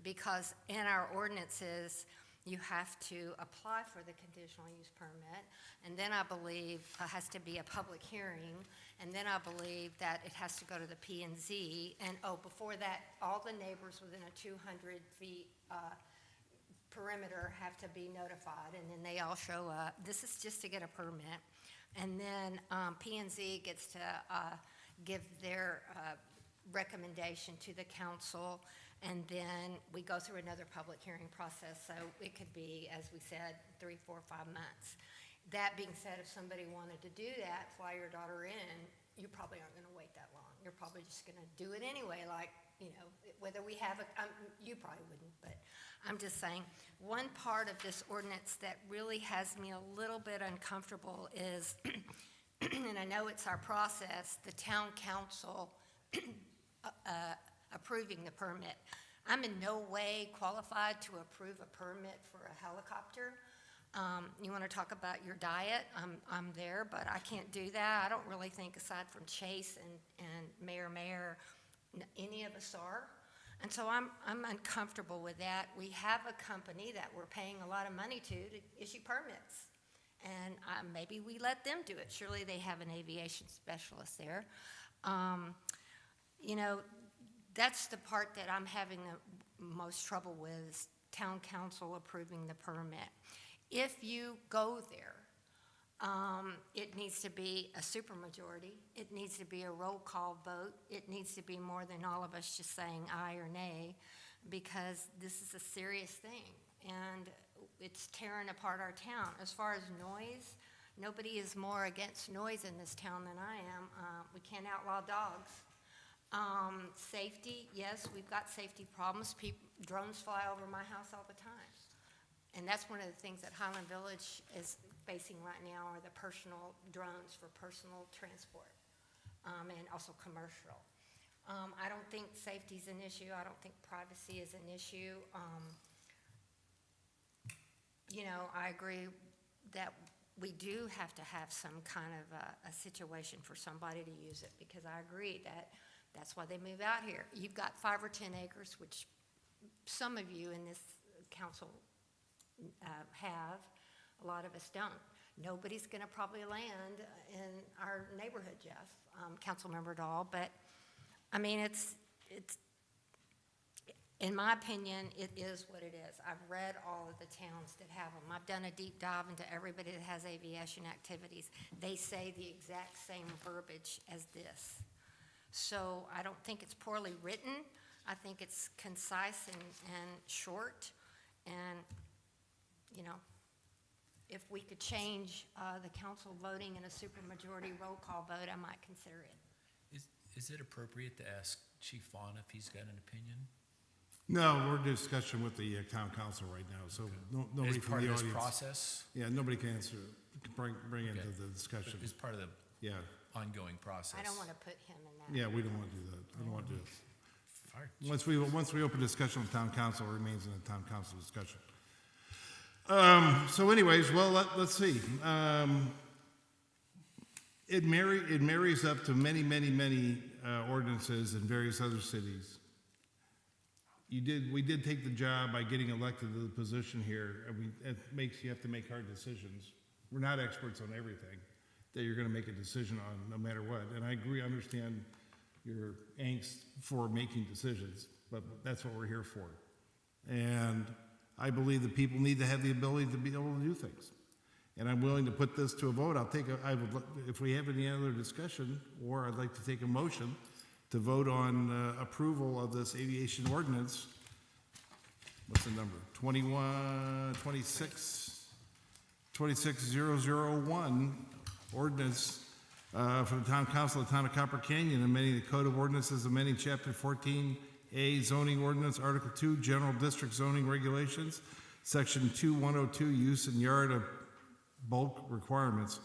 because in our ordinances, you have to apply for the conditional use permit, and then I believe it has to be a public hearing, and then I believe that it has to go to the P&Z, and before that, all the neighbors within a 200 feet perimeter have to be notified, and then they all show up. This is just to get a permit, and then P&Z gets to give their recommendation to the council, and then we go through another public hearing process, so it could be, as we said, 3, 4, 5 months. That being said, if somebody wanted to do that, fly your daughter in, you probably aren't gonna wait that long. You're probably just gonna do it anyway, like, you know, whether we have you probably wouldn't, but I'm just saying, one part of this ordinance that really has me a little bit uncomfortable is, and I know it's our process, the town council approving the permit. I'm in no way qualified to approve a permit for a helicopter. You want to talk about your diet? I'm there, but I can't do that. I don't really think, aside from Chase and Mayor, any of us are. And so I'm uncomfortable with that. We have a company that we're paying a lot of money to issue permits. And maybe we let them do it. Surely they have an aviation specialist there. You know, that's the part that I'm having the most trouble with, is town council approving the permit. If you go there, it needs to be a supermajority. It needs to be a roll call vote. It needs to be more than all of us just saying aye or nay, because this is a serious thing, and it's tearing apart our town. As far as noise, nobody is more against noise in this town than I am. We can't outlaw dogs. Safety, yes, we've got safety problems. Drones fly over my house all the time. And that's one of the things that Highland Village is facing right now, are the personal drones for personal transport, and also commercial. I don't think safety's an issue. I don't think privacy is an issue. You know, I agree that we do have to have some kind of a situation for somebody to use it, because I agree that that's why they move out here. You've got 5 or 10 acres, which some of you in this council have. A lot of us don't. Nobody's going to probably land in our neighborhood, Jeff, Councilmember Dahl, but I mean, it's in my opinion, it is what it is. I've read all of the towns that have them. I've done a deep dive into everybody that has aviation activities. They say the exact same verbiage as this. So I don't think it's poorly written. I think it's concise and short. And, you know, if we could change the council voting in a supermajority roll call vote, I might consider it. Is it appropriate to ask Chief Vaughn if he's got an opinion? No, we're in discussion with the town council right now, so nobody As from part the of audience. this process? Yeah, nobody can answer, bring into Okay. the discussion. As part of the Yeah, ongoing process? I don't want to put him in that. yeah, we don't want to do that. I don't want to do it. Fire. Once we open discussion with town council, it remains in the town council discussion. So anyways, well, let's see. It marries up to many ordinances in various other cities. We did take the job by getting elected to the position here, and you have to make hard decisions. We're not experts on everything that you're gonna make a decision on, no matter what. And I understand your angst for making decisions, but that's what we're here for. And I believe that people need to have the ability to be able to do things. And I'm willing to put this to a vote. If we have any other discussion, or I'd like to take a motion to vote on approval of this aviation ordinance. What's the number? 26001, ordinance for the Town Council of the Town of Copper Canyon, amending the Code of Ordinances, amending Chapter 14A zoning ordinance, Article 2, General District zoning regulations, Section 2102, use and yard of bulk requirements.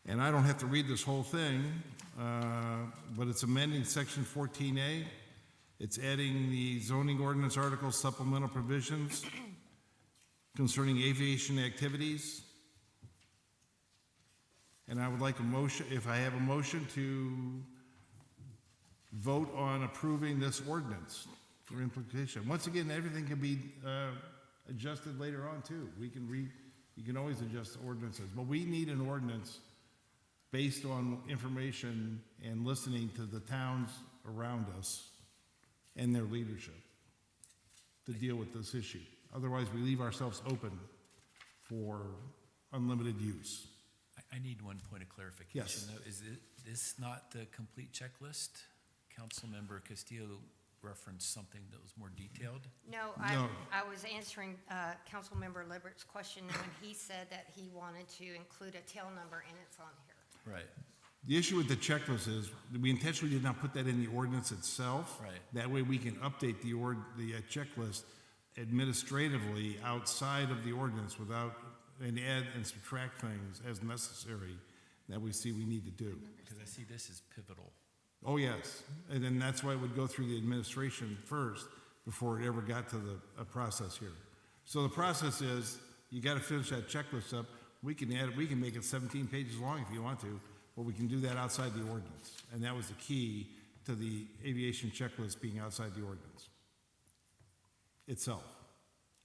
And I don't have to read this whole thing, but it's amending Section 14A. It's adding the zoning ordinance article supplemental provisions concerning aviation activities. And I would like a motion, if I have a motion, to vote on approving this ordinance for implication. Once again, everything can be adjusted later on too. You can always adjust the ordinances, but we need an ordinance based on information and listening to the towns around us and their leadership to deal with this issue. Otherwise, we leave ourselves open for unlimited use. I need one point of clarification. Yes. Though. Is this not the complete checklist? Councilmember Castillo referenced something that was more detailed. No, No. I was answering Councilmember Libert's question when he said that he wanted to include a tail number, and it's on here. Right. The issue with the checklist is we intentionally did not put that in the ordinance itself. Right. That way we can update the checklist administratively outside of the ordinance without, and add and subtract things as necessary that we see we need to do. Because I see this is pivotal. Oh, yes. And then that's why it would go through the administration first before it ever got to the process here. So the process is, you got to finish that checklist up. We can add, we can make it 17 pages long if you want to, but we can do that outside the ordinance. And that was the key to the aviation checklist being outside the ordinance itself.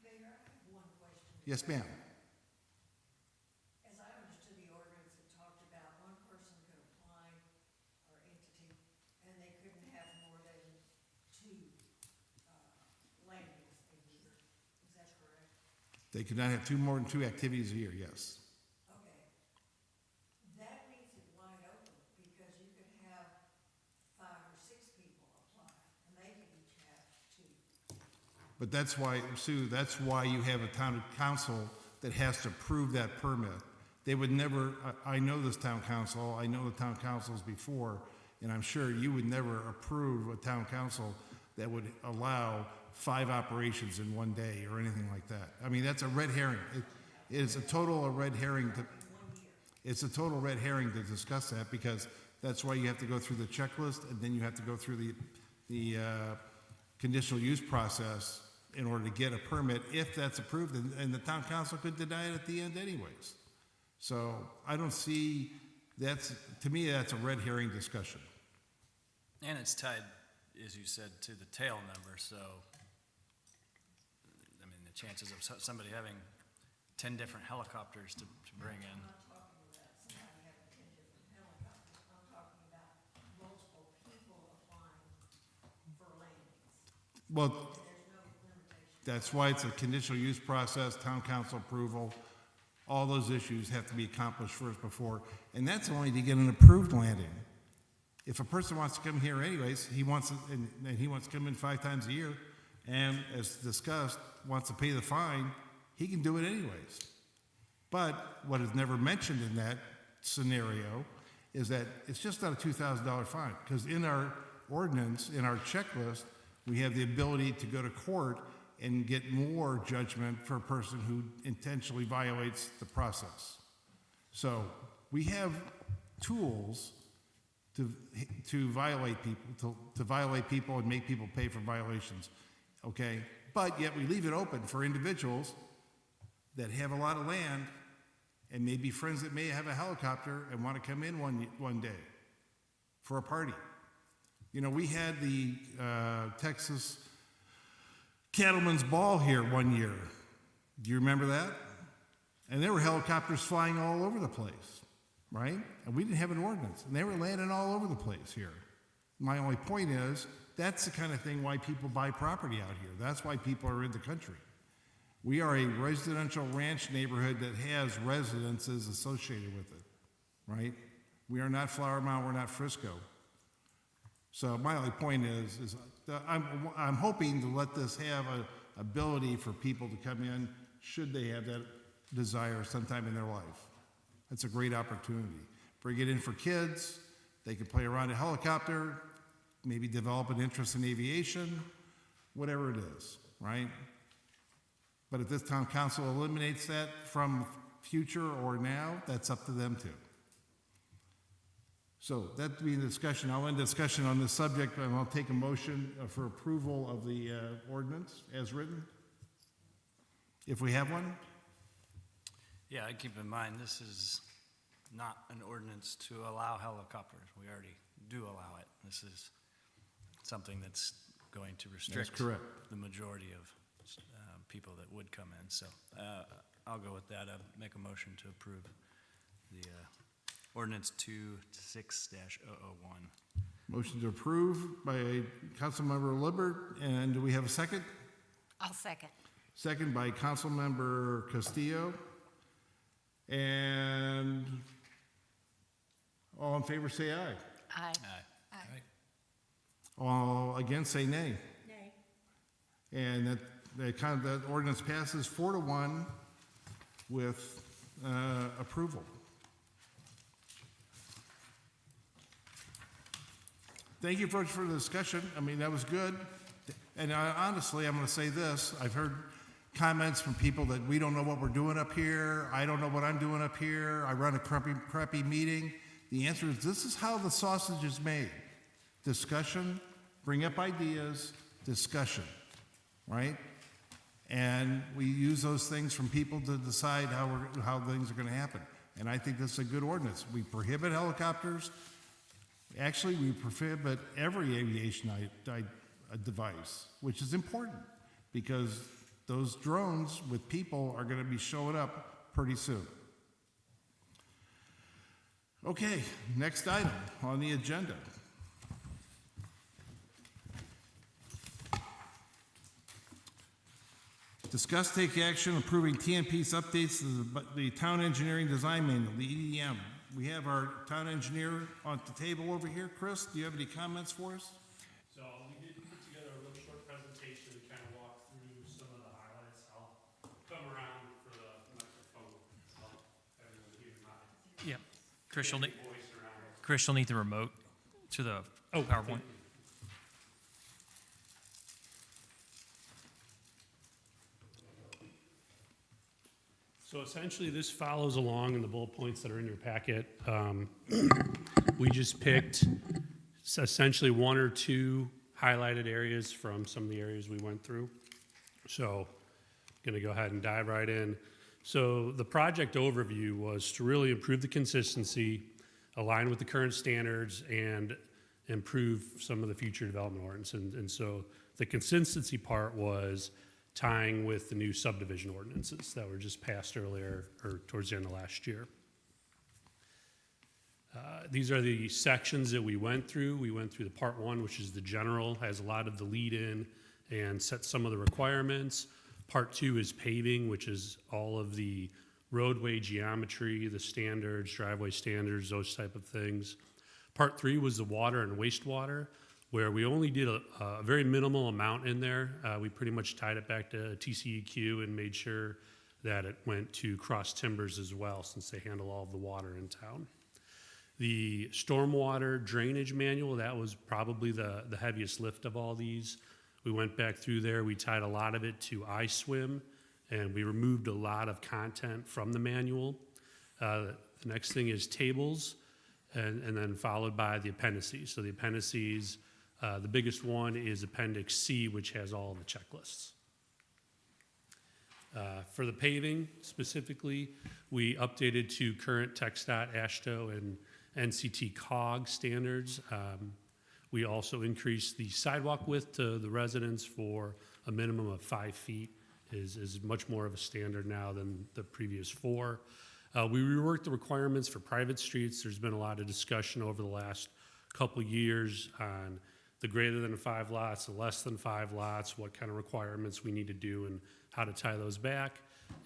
Mayor, I have one question. Yes, ma'am. As I understood the ordinance, it talked about one person could apply, or entity, and they couldn't have more than 2 landings a year. Is that correct? They could not have more than 2 activities a year, yes. Okay. That leaves it wide open, because you could have 5 or 6 people apply, and they could each have 2. But that's why, Sue, that's why you have a town council that has to approve that permit. They would never, I know this town council, I know the town councils before, and I'm sure you would never approve a town council that would allow 5 operations in one day or anything like that. I mean, that's a red herring. It is a total red herring to, it's a total red herring to discuss that, because that's why you have to go through the checklist, and then you have to go through the conditional use process in order to get a permit, if that's approved, and the town council could deny it at the end anyways. So I don't see, to me, that's a red herring discussion. And it's tied, as you said, to the tail number, so, I mean, the chances of somebody having 10 different helicopters to bring in. I'm not talking about somebody having 10 different helicopters. I'm talking about multiple people applying for landings. Well, There's no limitation. that's why it's a conditional use process, town council approval. All those issues have to be accomplished first before, and that's only to get an approved landing. If a person wants to come here anyways, he wants to come in 5 times a year, and as discussed, wants to pay the fine, he can do it anyways. But what is never mentioned in that scenario is that it's just not a $2,000 fine, because in our ordinance, in our checklist, we have the ability to go to court and get more judgment for a person who intentionally violates the process. So we have tools to violate people, to violate people and make people pay for violations, okay? But yet we leave it open for individuals that have a lot of land and maybe friends that may have a helicopter and want to come in one day for a party. You know, we had the Texas Cattlemen's Ball here one year. Do you remember that? And there were helicopters flying all over the place, right? And we didn't have an ordinance, and they were landing all over the place here. My only point is, that's the kind of thing why people buy property out here. That's why people are in the country. We are a residential ranch neighborhood that has residences associated with it, right? We are not Flower Mound, we're not Frisco. So my only point is that I'm hoping to let this have a ability for people to come in should they have that desire sometime in their life. That's a great opportunity. Bring it in for kids. They can play around a helicopter, maybe develop an interest in aviation, whatever it is, right? But if this town council eliminates that from future or now, that's up to them too. So that being the discussion, I'll end discussion on this subject, and I'll take a motion for approval of the ordinance as written, if we have one. Yeah, I keep in mind, this is not an ordinance to allow helicopters. We already do allow it. This is something that's going to restrict correct. the majority of people that would come in. So I'll go with that. I'll make a motion to approve the ordinance 26-001. Motion to approve by Councilmember Libbert, and do we have a second? I'll second. Second by Councilmember Castillo. And all in favor say aye. Aye. Aye. All against say nay. Nay. And that ordinance passes 4-1 with approval. Thank you folks for the discussion. I mean, that was good. And honestly, I'm going to say this. I've heard comments from people that we don't know what we're doing up here. I don't know what I'm doing up here. I run a crappy meeting. The answer is this is how the sausage is made. Discussion, bring up ideas, discussion, right? And we use those things from people to decide how things are going to happen. And I think this is a good ordinance. We prohibit helicopters. Actually, we prohibit every aviation device, which is important because those drones with people are going to be showing up pretty soon. Okay, next item on the agenda. Discuss, take action approving TNP's updates to the Town Engineering Design Manual, the EDM. We have our town engineer on the table over here. Chris, do you have any comments for us? So we did put together a real short presentation to kind of walk through some of the highlights. I'll come around for the microphone. I'll have everyone hear my Yeah. Chris, you'll need, voice around it. Chris, you'll need the remote to the PowerPoint. So essentially, this follows along in the bullet points that are in your packet. We just picked essentially one or two highlighted areas from some of the areas we went through. So going to go ahead and dive right in. So the project overview was to really improve the consistency, align with the current standards, and improve some of the future development ordinance. And so the consistency part was tying with the new subdivision ordinances that were just passed earlier or towards the end of last year. These are the sections that we went through. We went through the part one, which is the general, has a lot of the lead in and sets some of the requirements. Part two is paving, which is all of the roadway geometry, the standards, driveway standards, those type of things. Part three was the water and wastewater, where we only did a very minimal amount in there. We pretty much tied it back to TCEQ and made sure that it went to Cross Timbers as well, since they handle all of the water in town. The stormwater drainage manual, that was probably the heaviest lift of all these. We went back through there, we tied a lot of it to iSwim, and we removed a lot of content from the manual. The next thing is tables, and then followed by the appendices. So the appendices, the biggest one is Appendix C, which has all the checklists. For the paving specifically, we updated to current TxDOT, AASHTO, and NCT COG standards. We also increased the sidewalk width to the residents for a minimum of 5 feet, is much more of a standard now than the previous 4. We reworked the requirements for private streets. There's been a lot of discussion over the last couple years on the greater than 5 lots, the less than 5 lots, what kind of requirements we need to do and how to tie those back.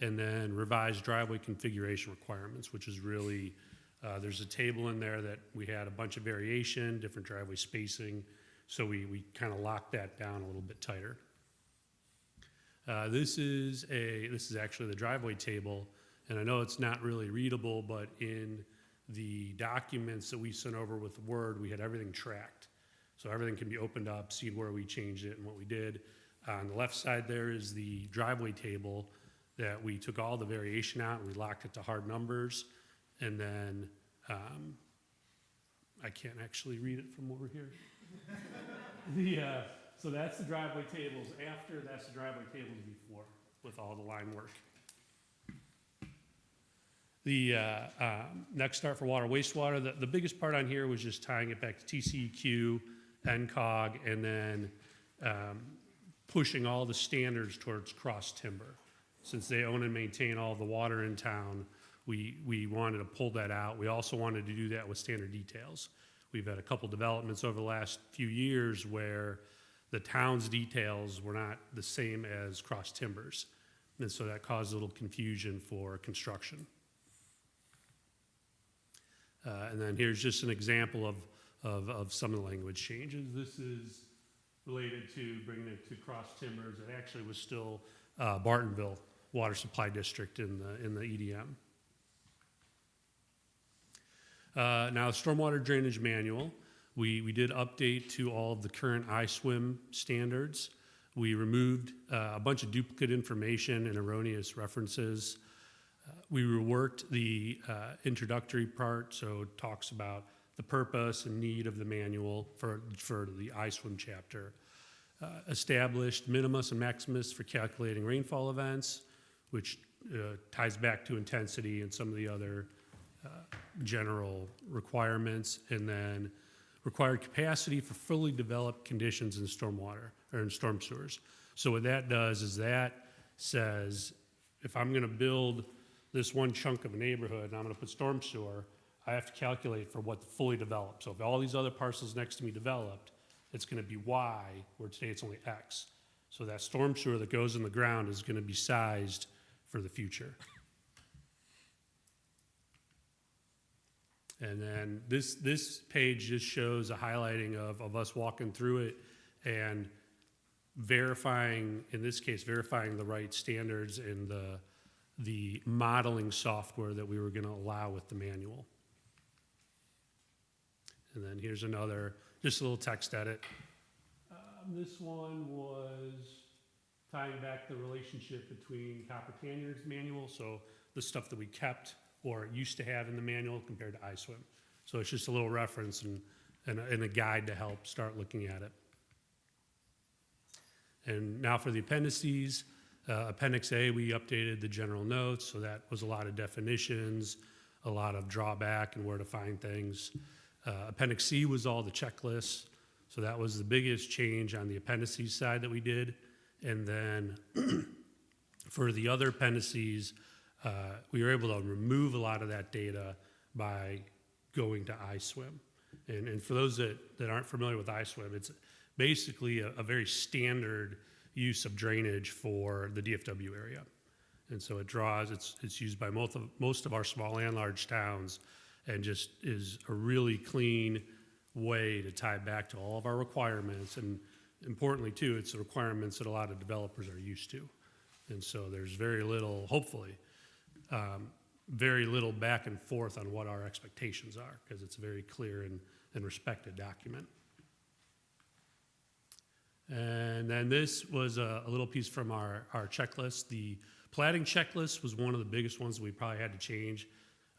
And then revised driveway configuration requirements, which is really, there's a table in there that we had a bunch of variation, different driveway spacing, So we kind of locked that down a little bit tighter. This is actually the driveway table, and I know it's not really readable, but in the documents that we sent over with Word, we had everything tracked. So everything can be opened up, see where we changed it and what we did. On the left side there is the driveway table that we took all the variation out and we locked it to hard numbers. And then, I can't actually read it from over here. So that's the driveway tables after, that's the driveway tables before, with all the line work. The next start for water wastewater, the biggest part on here was just tying it back to TCEQ, NCOG, and then pushing all the standards towards cross timber. Since they own and maintain all the water in town, we wanted to pull that out. We also wanted to do that with standard details. We've had a couple developments over the last few years where the town's details were not the same as cross timbers. And so that caused a little confusion for construction. And then here's just an example of some of the language changes. This is related to bringing it to cross timbers. It actually was still Bartonville Water Supply District in the EDM. Now, stormwater drainage manual, we did update to all of the current ISWIM standards. We removed a bunch of duplicate information and erroneous references. We reworked the introductory part, so it talks about the purpose and need of the manual for the ISWIM chapter. Established minimus and maximus for calculating rainfall events, which ties back to intensity and some of the other general requirements, and then required capacity for fully developed conditions in stormwater or in storm sewers. So what that does is that says, if I'm going to build this one chunk of a neighborhood and I'm going to put storm sewer, I have to calculate for what fully developed. So if all these other parcels next to me developed, it's going to be Y, where today it's only X. So that storm sewer that goes in the ground is going to be sized for the future. And then this page just shows a highlighting of us walking through it and verifying, in this case, verifying the right standards and the modeling software that we were going to allow with the manual. And then here's another, just a little text edit. This one was tying back the relationship between Copper Canyon's manual, so the stuff that we kept or used to have in the manual compared to ISWIM. So it's just a little reference and a guide to help start looking at it. And now for the appendices. Appendix A, we updated the general notes, so that was a lot of definitions, a lot of drawback and where to find things. Appendix C was all the checklists, so that was the biggest change on the appendices side that we did. And then for the other appendices, we were able to remove a lot of that data by going to ISWIM. And for those that aren't familiar with ISWIM, it's basically a very standard use of drainage for the DFW area. And so it's used by most of our small and large towns, and just is a really clean way to tie back to all of our requirements. And importantly too, it's the requirements that a lot of developers are used to. And so there's very little, hopefully, very little back and forth on what our expectations are, because it's a very clear and respected document. And then this was a little piece from our checklist. The platting checklist was one of the biggest ones we probably had to change.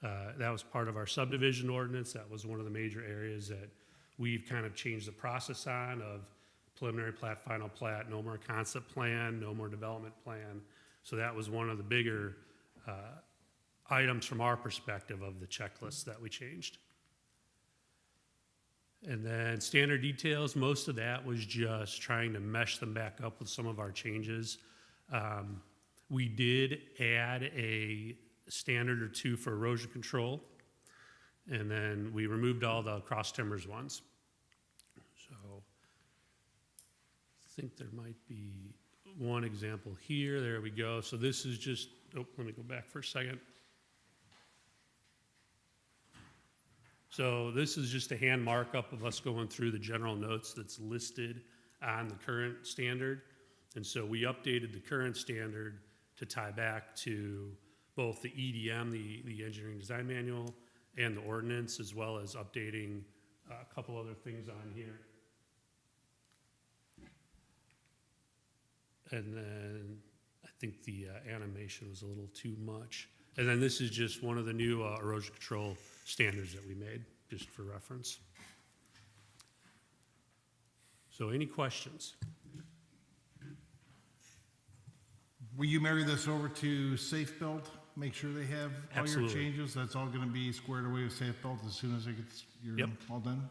That was part of our subdivision ordinance. That was one of the major areas that we've kind of changed the process on, of preliminary plat, final plat, no more concept plan, no more development plan. So that was one of the bigger items from our perspective of the checklist that we changed. And then standard details, most of that was just trying to mesh them back up with some of our changes. We did add a standard or two for erosion control, and then we removed all the cross timbers ones. So I think there might be one example here. There we go. So this is just, oh, let me go back for a second. So this is just a hand markup of us going through the general notes that's listed on the current standard. And so we updated the current standard to tie back to both the EDM, the Engineering Design Manual, and the ordinance, as well as updating a couple other things on here. And then I think the animation was a little too much. And then this is just one of the new erosion control standards that we made, just for reference. So any questions? Will you marry this over to Safe Build? Make sure they have all your Absolutely. changes? That's all gonna be squared away with Safe Build as soon as it gets, you're Yep. all done?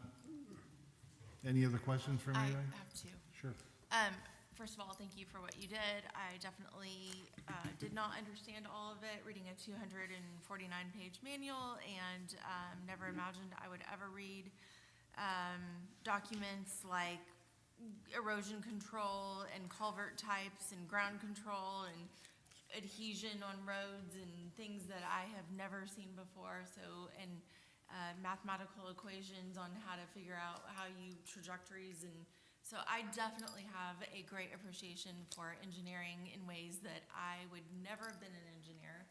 Any other questions for me? I Ryan? have two. Sure. First of all, thank you for what you did. I definitely did not understand all of it, reading a 249-page manual, and never imagined I would ever read documents like erosion control and culvert types and ground control and adhesion on roads and things that I have never seen before. So, and mathematical equations on how to figure out how you trajectories, and so I definitely have a great appreciation for engineering in ways that I would never have been an engineer.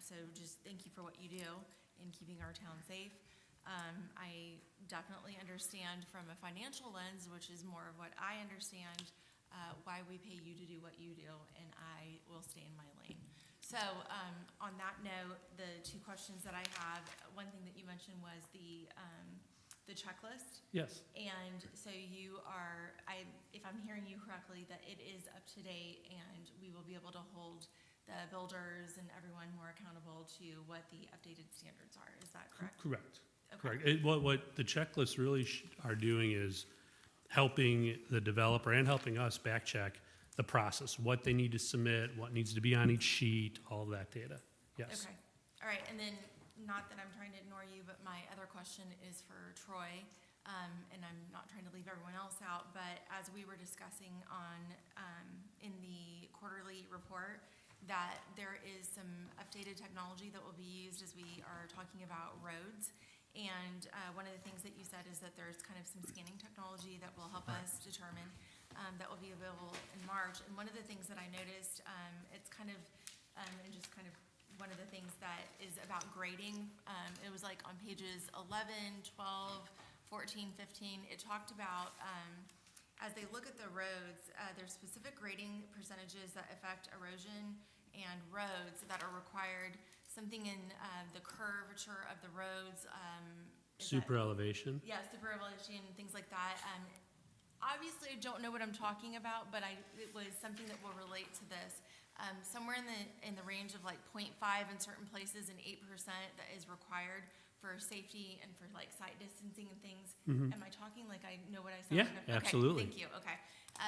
So just thank you for what you do in keeping our town safe. I definitely understand from a financial lens, which is more of what I understand, why we pay you to do what you do, and I will stay in my lane. So on that note, the two questions that I have, one thing that you mentioned was the checklist. Yes. And so you are, if I'm hearing you correctly, that it is up to date and we will be able to hold the builders and everyone more accountable to what the updated standards are. Is that correct? Correct. Okay. Correct. What the checklists really are doing is helping the developer and helping us back check the process, what they need to submit, what needs to be on each sheet, all of that data. Yes. Okay. All right. And then, not that I'm trying to ignore you, but my other question is for Troy. And I'm not trying to leave everyone else out, but as we were discussing in the quarterly report, that there is some updated technology that will be used as we are talking about roads. And one of the things that you said is that there's kind of some scanning technology that will help us determine that will be available in March. And one of the things that I noticed, it's kind of, and just kind of one of the things that is about grading, it was like on pages 11, 12, 14, 15, it talked about, as they look at the roads, there's specific grading percentages that affect erosion and roads that are required, something in the curvature of the roads. Super elevation. Yeah, super elevation, things like that. Obviously, I don't know what I'm talking about, but it was something that will relate to this. Somewhere in the range of like 0.5 in certain places and 8% that is required for safety and for like site distancing and things. Am I talking like I know what I said? Yeah, Okay, absolutely. thank you. Okay.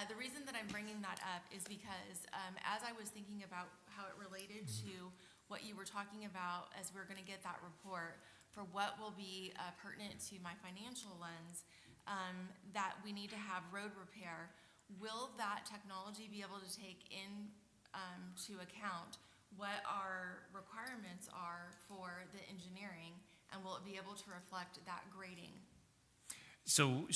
The reason that I'm bringing that up is because as I was thinking about how it related to what you were talking about as we're going to get that report for what will be pertinent to my financial lens, that we need to have road repair. Will that technology be able to take in to account what our requirements are for the engineering, and will it be able to reflect that grading? So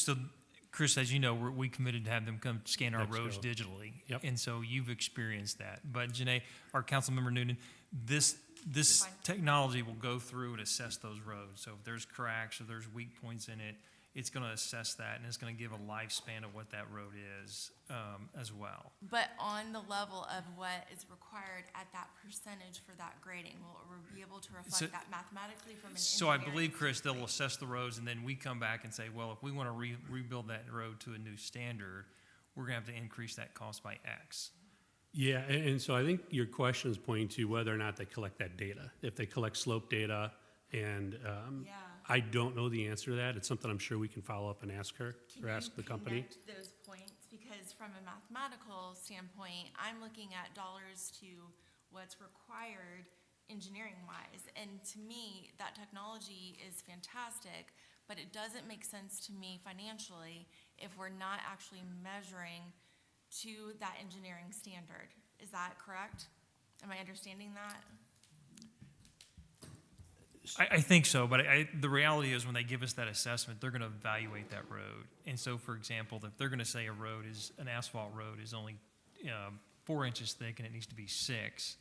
Chris, as you know, we committed to have them come scan our Next roads go. digitally. Yep. And so you've experienced that. But Janae, our Councilmember Noonan, this Fine. technology will go through and assess those roads. So if there's cracks or there's weak points in it, it's going to assess that, and it's going to give a lifespan of what that road is as well. But on the level of what is required at that percentage for that grading, will it be able to reflect So- that mathematically from an So I engineering believe, Chris, they'll standpoint? assess the roads, and then we come back and say, well, if we want to rebuild that road to a new standard, we're going to have to increase that cost by X. Yeah, and so I think your question is pointing to whether or not they collect that data. If they collect slope data, and Yeah. I don't know the answer to that. It's something I'm sure we can follow up and ask her, or ask the company. Can you connect those points? Because from a mathematical standpoint, I'm looking at dollars to what's required engineering-wise. And to me, that technology is fantastic, but it doesn't make sense to me financially if we're not actually measuring to that engineering standard. Is that correct? Am I understanding that? I think so, but the reality is when they give us that assessment, they're gonna evaluate that road. And so, for example, if they're gonna say an asphalt road is only 4 inches thick and it needs to be 6,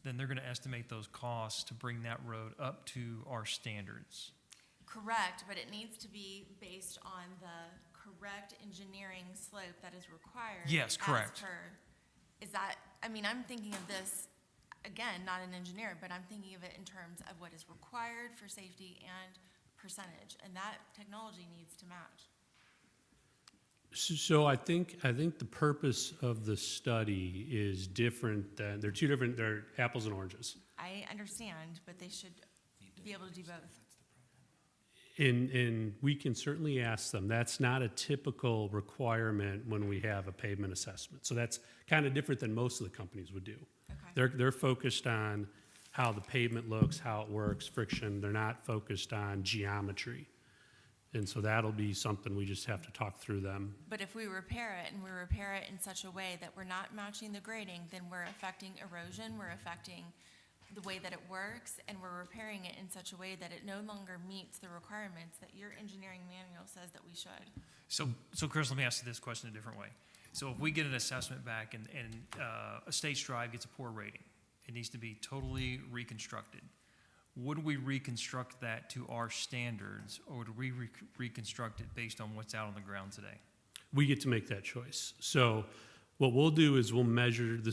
then they're gonna estimate those costs to bring that road up to our standards. Correct, but it needs to be based on the correct engineering slope that is required. Yes, correct. Is that, I mean, I'm thinking of this, again, not an engineer, but I'm thinking of it in terms of what is required for safety and percentage, and that technology needs to match. So I think the purpose of the study is different than, they're apples and oranges. I understand, but they should be able to do both. And we can certainly ask them. That's not a typical requirement when we have a pavement assessment. So that's kind of different than most of the companies would do. Okay. They're focused on how the pavement looks, how it works, friction. They're not focused on geometry. And so that'll be something we just have to talk through them. But if we repair it, and we repair it in such a way that we're not matching the grading, then we're affecting erosion, we're affecting the way that it works, and we're repairing it in such a way that it no longer meets the requirements that your engineering manual says that we should. So Chris, let me ask you this question a different way. So if we get an assessment back and a States Drive gets a poor rating, it needs to be totally reconstructed. Would we reconstruct that to our standards, or would we reconstruct it based on what's out on the ground today? We get to make that choice. So what we'll do is we'll measure the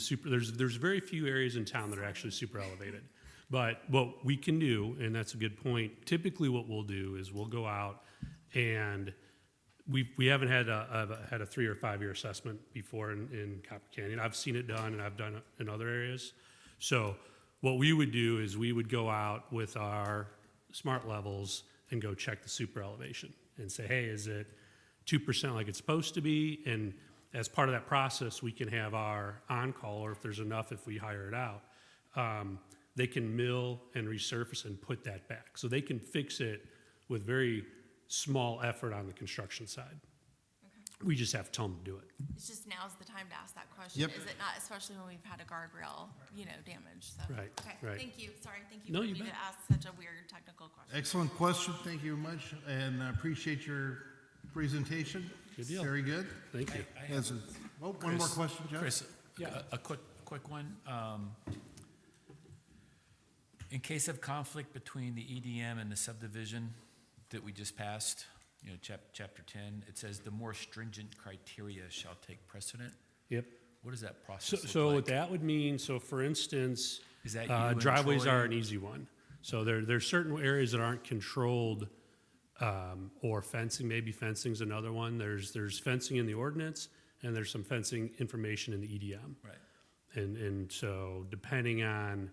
there's very few areas in town that are actually super elevated. But what we can do, and that's a good point, typically what we'll do is we'll go out and we haven't had a 3 or 5 year assessment before in Copper Canyon. I've seen it done and I've done it in other areas. So what we would do is we would go out with our smart levels and go check the super elevation and say, hey, is it 2% like it's supposed to be? And as part of that process, we can have our on-call, or if there's enough, if we hire it out, they can mill and resurface and put that back. So they can fix it with very small effort on the construction side. Okay. We just have to tell them to do it. It's just now's the time to ask that question. Yep. Is it not, especially when we've had a guardrail, damage, so. Right, Okay, right. thank you, sorry, thank you No, for you me to bet. ask such a weird technical question. Excellent question. Thank you much, and I appreciate your presentation. Good deal. Very good. Thank you. Yes, one more Chris, question, Jeff? Chris, a quick one. In case of conflict between the EDM and the subdivision that we just passed, chapter 10, it says the more stringent criteria shall take precedent. Yep. What does that process look So like? what that would mean, so for instance, Is that you and driveways Troy? are an easy one. So there's certain areas that aren't controlled, or fencing, maybe fencing's another one. There's fencing in the ordinance, and there's some fencing information in the EDM. Right. And so depending on,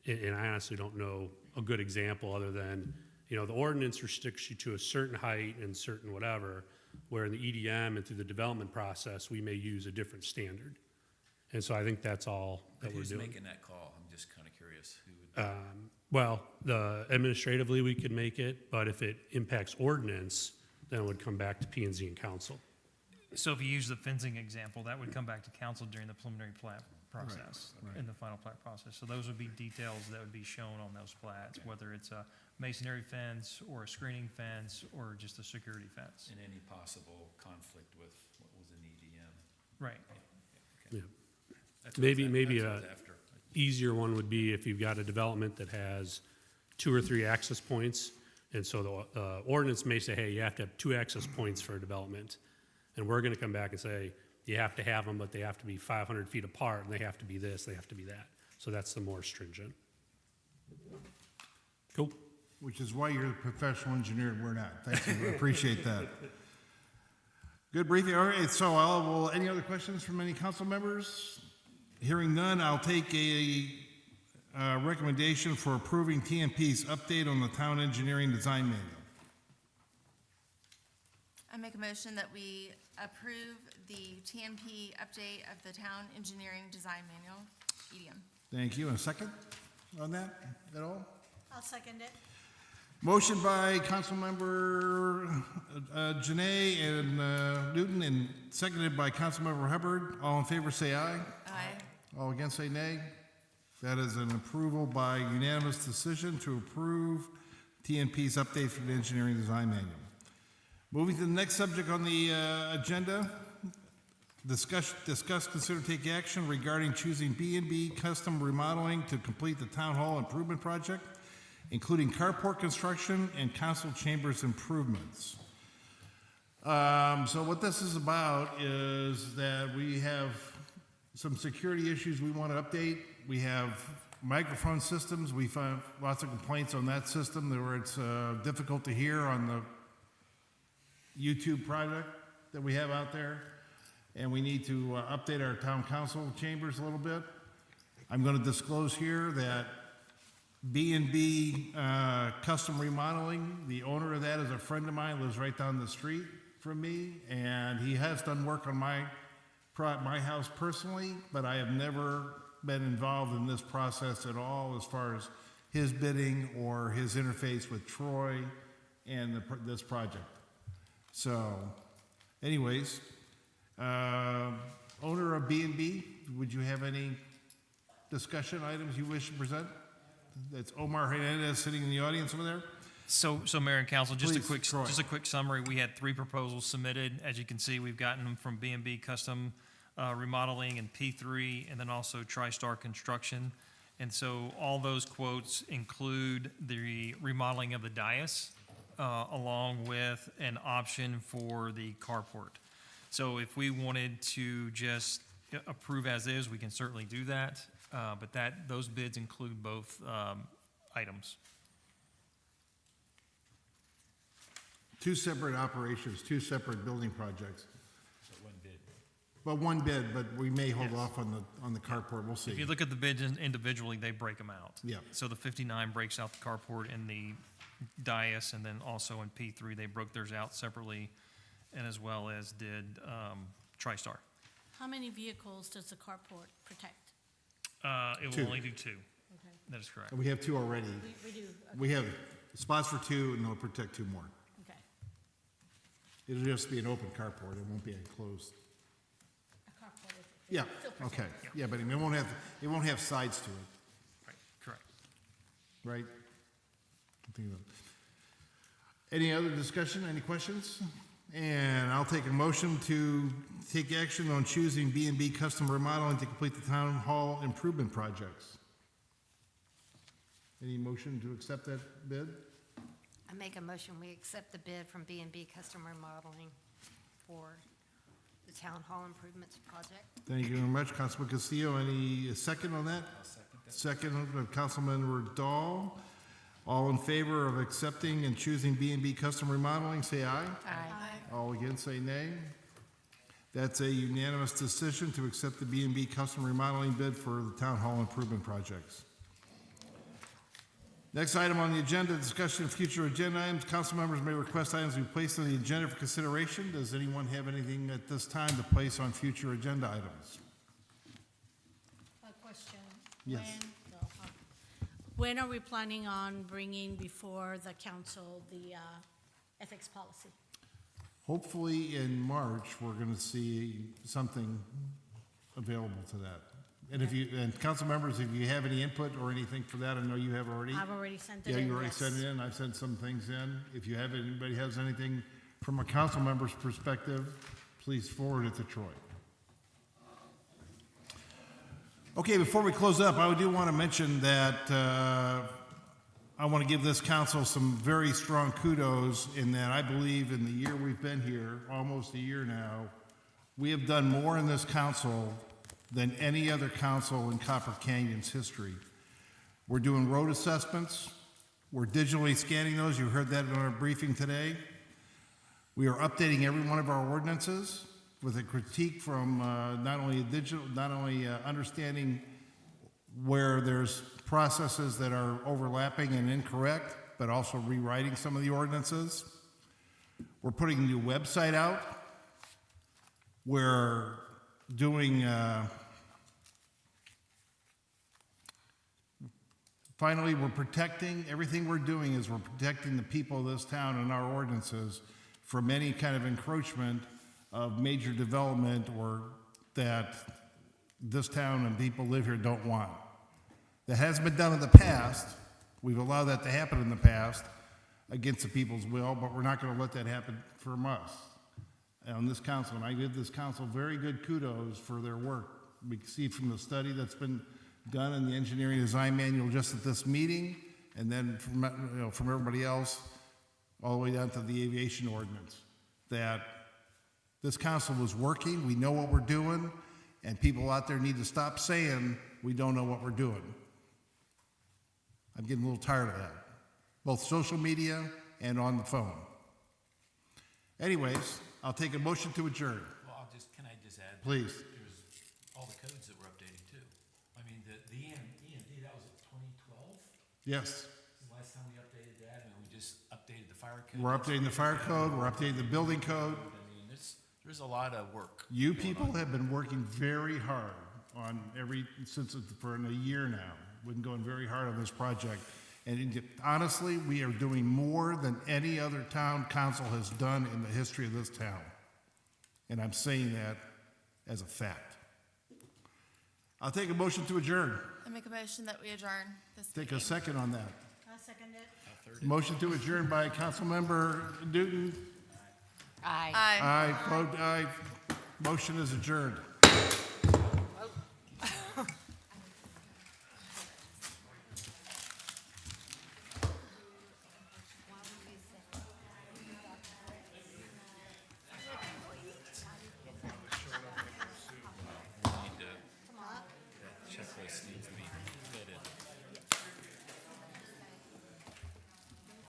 and I honestly don't know a good example other than, the ordinance restricts you to a certain height and certain whatever, where in the EDM and through the development process, we may use a different standard. And so I think that's all But that we're who's doing. making that call? I'm just kind of curious. Who would? Well, administratively, we could make it, but if it impacts ordinance, then it would come back to P and Z and council. So if you use the fencing example, that would come back to council during the preliminary plat process, in the final plat process. So those would be details that would be shown on those plats, whether it's a masonry fence or a screening fence or just a security fence. And any possible conflict with what was in EDM. Right. Yeah. That's what I was Maybe that's what I a was after. easier one would be if you've got a development that has 2 or 3 access points. And so the ordinance may say, hey, you have to have 2 access points for a development. And we're going to come back and say, you have to have them, but they have to be 500 feet apart, and they have to be this, they have to be that. So that's the more stringent. Cool. Which is why you're the professional engineer and we're not. Thank you, I appreciate that. Good briefing. All right, so any other questions from any council members? Hearing none, I'll take a recommendation for approving TMP's update on the town engineering design manual. I make a motion that we approve the TMP update of the town engineering design manual, EDM. Thank you. And a second on that at all? I'll second it. Motion by Councilmember Janae and Newton, and seconded by Councilmember Hubbard. All in favor say aye. Aye. All against say nay. That is an approval by unanimous decision to approve TNP's update for the engineering design manual. Moving to the next subject on the agenda, discuss, consider, take action regarding choosing B&B Custom Remodeling to complete the Town Hall improvement project, including carport construction and council chambers improvements. So what this is about is that we have some security issues we want to update. We have microphone systems. We found lots of complaints on that system where it's difficult to hear on the YouTube project that we have out there. And we need to update our town council chambers a little bit. I'm going to disclose here that B&B Custom Remodeling, the owner of that is a friend of mine, lives right down the street from me, and he has done work on my house personally, but I have never been involved in this process at all as far as his bidding or his interface with Troy and this project. So, anyways, owner of B&B, would you have any discussion items you wish to present? That's Omar Hernandez sitting in the audience over there. So Mayor and Council, just Please, Troy. a quick summary. We had 3 proposals submitted. As you can see, we've gotten them from B&B Custom Remodeling and P3, and then also TriStar Construction. And so all those quotes include the remodeling of the dais, along with an option for the carport. So if we wanted to just approve as is, we can certainly do that, but those bids include both items. Two separate operations, two separate building projects. But one bid, but we may hold off on the carport, we'll see. If you look at the bids individually, they break them out. Yeah. So the 59 breaks out the carport and the dais, and then also in P3, they broke theirs out separately, and as well as did TriStar. How many vehicles does the carport protect? It Two. will only do 2. Okay. That is correct. And we have 2 already. We do, We have spots for 2, and they'll protect 2 more. okay. It'll just be an open carport, it won't be enclosed. A carport is. Yeah, Still okay, protects. yeah, but it won't have sides to it, Right, correct. right? Think about it. Any other discussion, any questions? And I'll take a motion to take action on choosing B&B Custom Remodeling to complete the town hall improvement projects. Any motion to accept that bid? I make a motion, we accept the bid from B&B Custom Remodeling for the Town Hall Improvements Project. Thank you very much, Councilman Castillo. Any second on that? Second, Councilman Dahl. All in favor of accepting and choosing B&B Custom Remodeling, say aye. Aye. All against, say nay. That's a unanimous decision to accept the B&B Custom Remodeling bid for the Town Hall improvement projects. Next item on the agenda, discussion of future agenda items. Council members may request items be placed on the agenda for consideration. Does anyone have anything at this time to place on future agenda items? A question. Yes. When are we planning on bringing before the council the ethics policy? Hopefully in March, we're going to see something available to that. And council members, if you have any input or anything for that, I know you have already. I've already sent it Yeah, in, you already yes. sent it in. I've sent some things in. If you have, anybody has anything from a council member's perspective, please forward it to Troy. Okay, before we close up, I do want to mention that I want to give this council some very strong kudos in that I believe in the year we've been here, almost a year now, we have done more in this council than any other council in Copper Canyon's history. We're doing road assessments. We're digitally scanning those. You heard that in our briefing today. We are updating every one of our ordinances with a critique from not only understanding where there's processes that are overlapping and incorrect, but also rewriting some of the ordinances. We're putting a new website out. We're doing, finally, we're protecting, everything we're doing is we're protecting the people of this town and our ordinances from any kind of encroachment of major development or that this town and people live here don't want. That hasn't been done in the past. We've allowed that to happen in the past, against the people's will, but we're not gonna let that happen from us on this council. And I give this council very good kudos for their work. We can see from the study that's been done in the engineering design manual just at this meeting, and then from, from everybody else, all the way down to the aviation ordinance, that this council was working, we know what we're doing, and people out there need to stop saying we don't know what we're doing. I'm getting a little tired of that, both social media and on the phone. Anyways, I'll take a motion to adjourn, Well, can I just add? please. There's all the codes that we're updating too. I mean, the EMD, that was at 2012? Yes, The last time we updated that, and we just updated the fire code. we're updating the fire code, we're updating the building code. I mean, there's a lot of work. You people have been working very hard on for a year now. We've been going very hard on this project. And honestly, we are doing more than any other town council has done in the history of this town. And I'm saying that as a fact. I'll take a motion to adjourn. I make a motion that we adjourn this Take meeting. a second on that. I'll second it. Motion to adjourn by Councilmember Newton. Aye. Aye. Aye, vote aye. Motion is adjourned.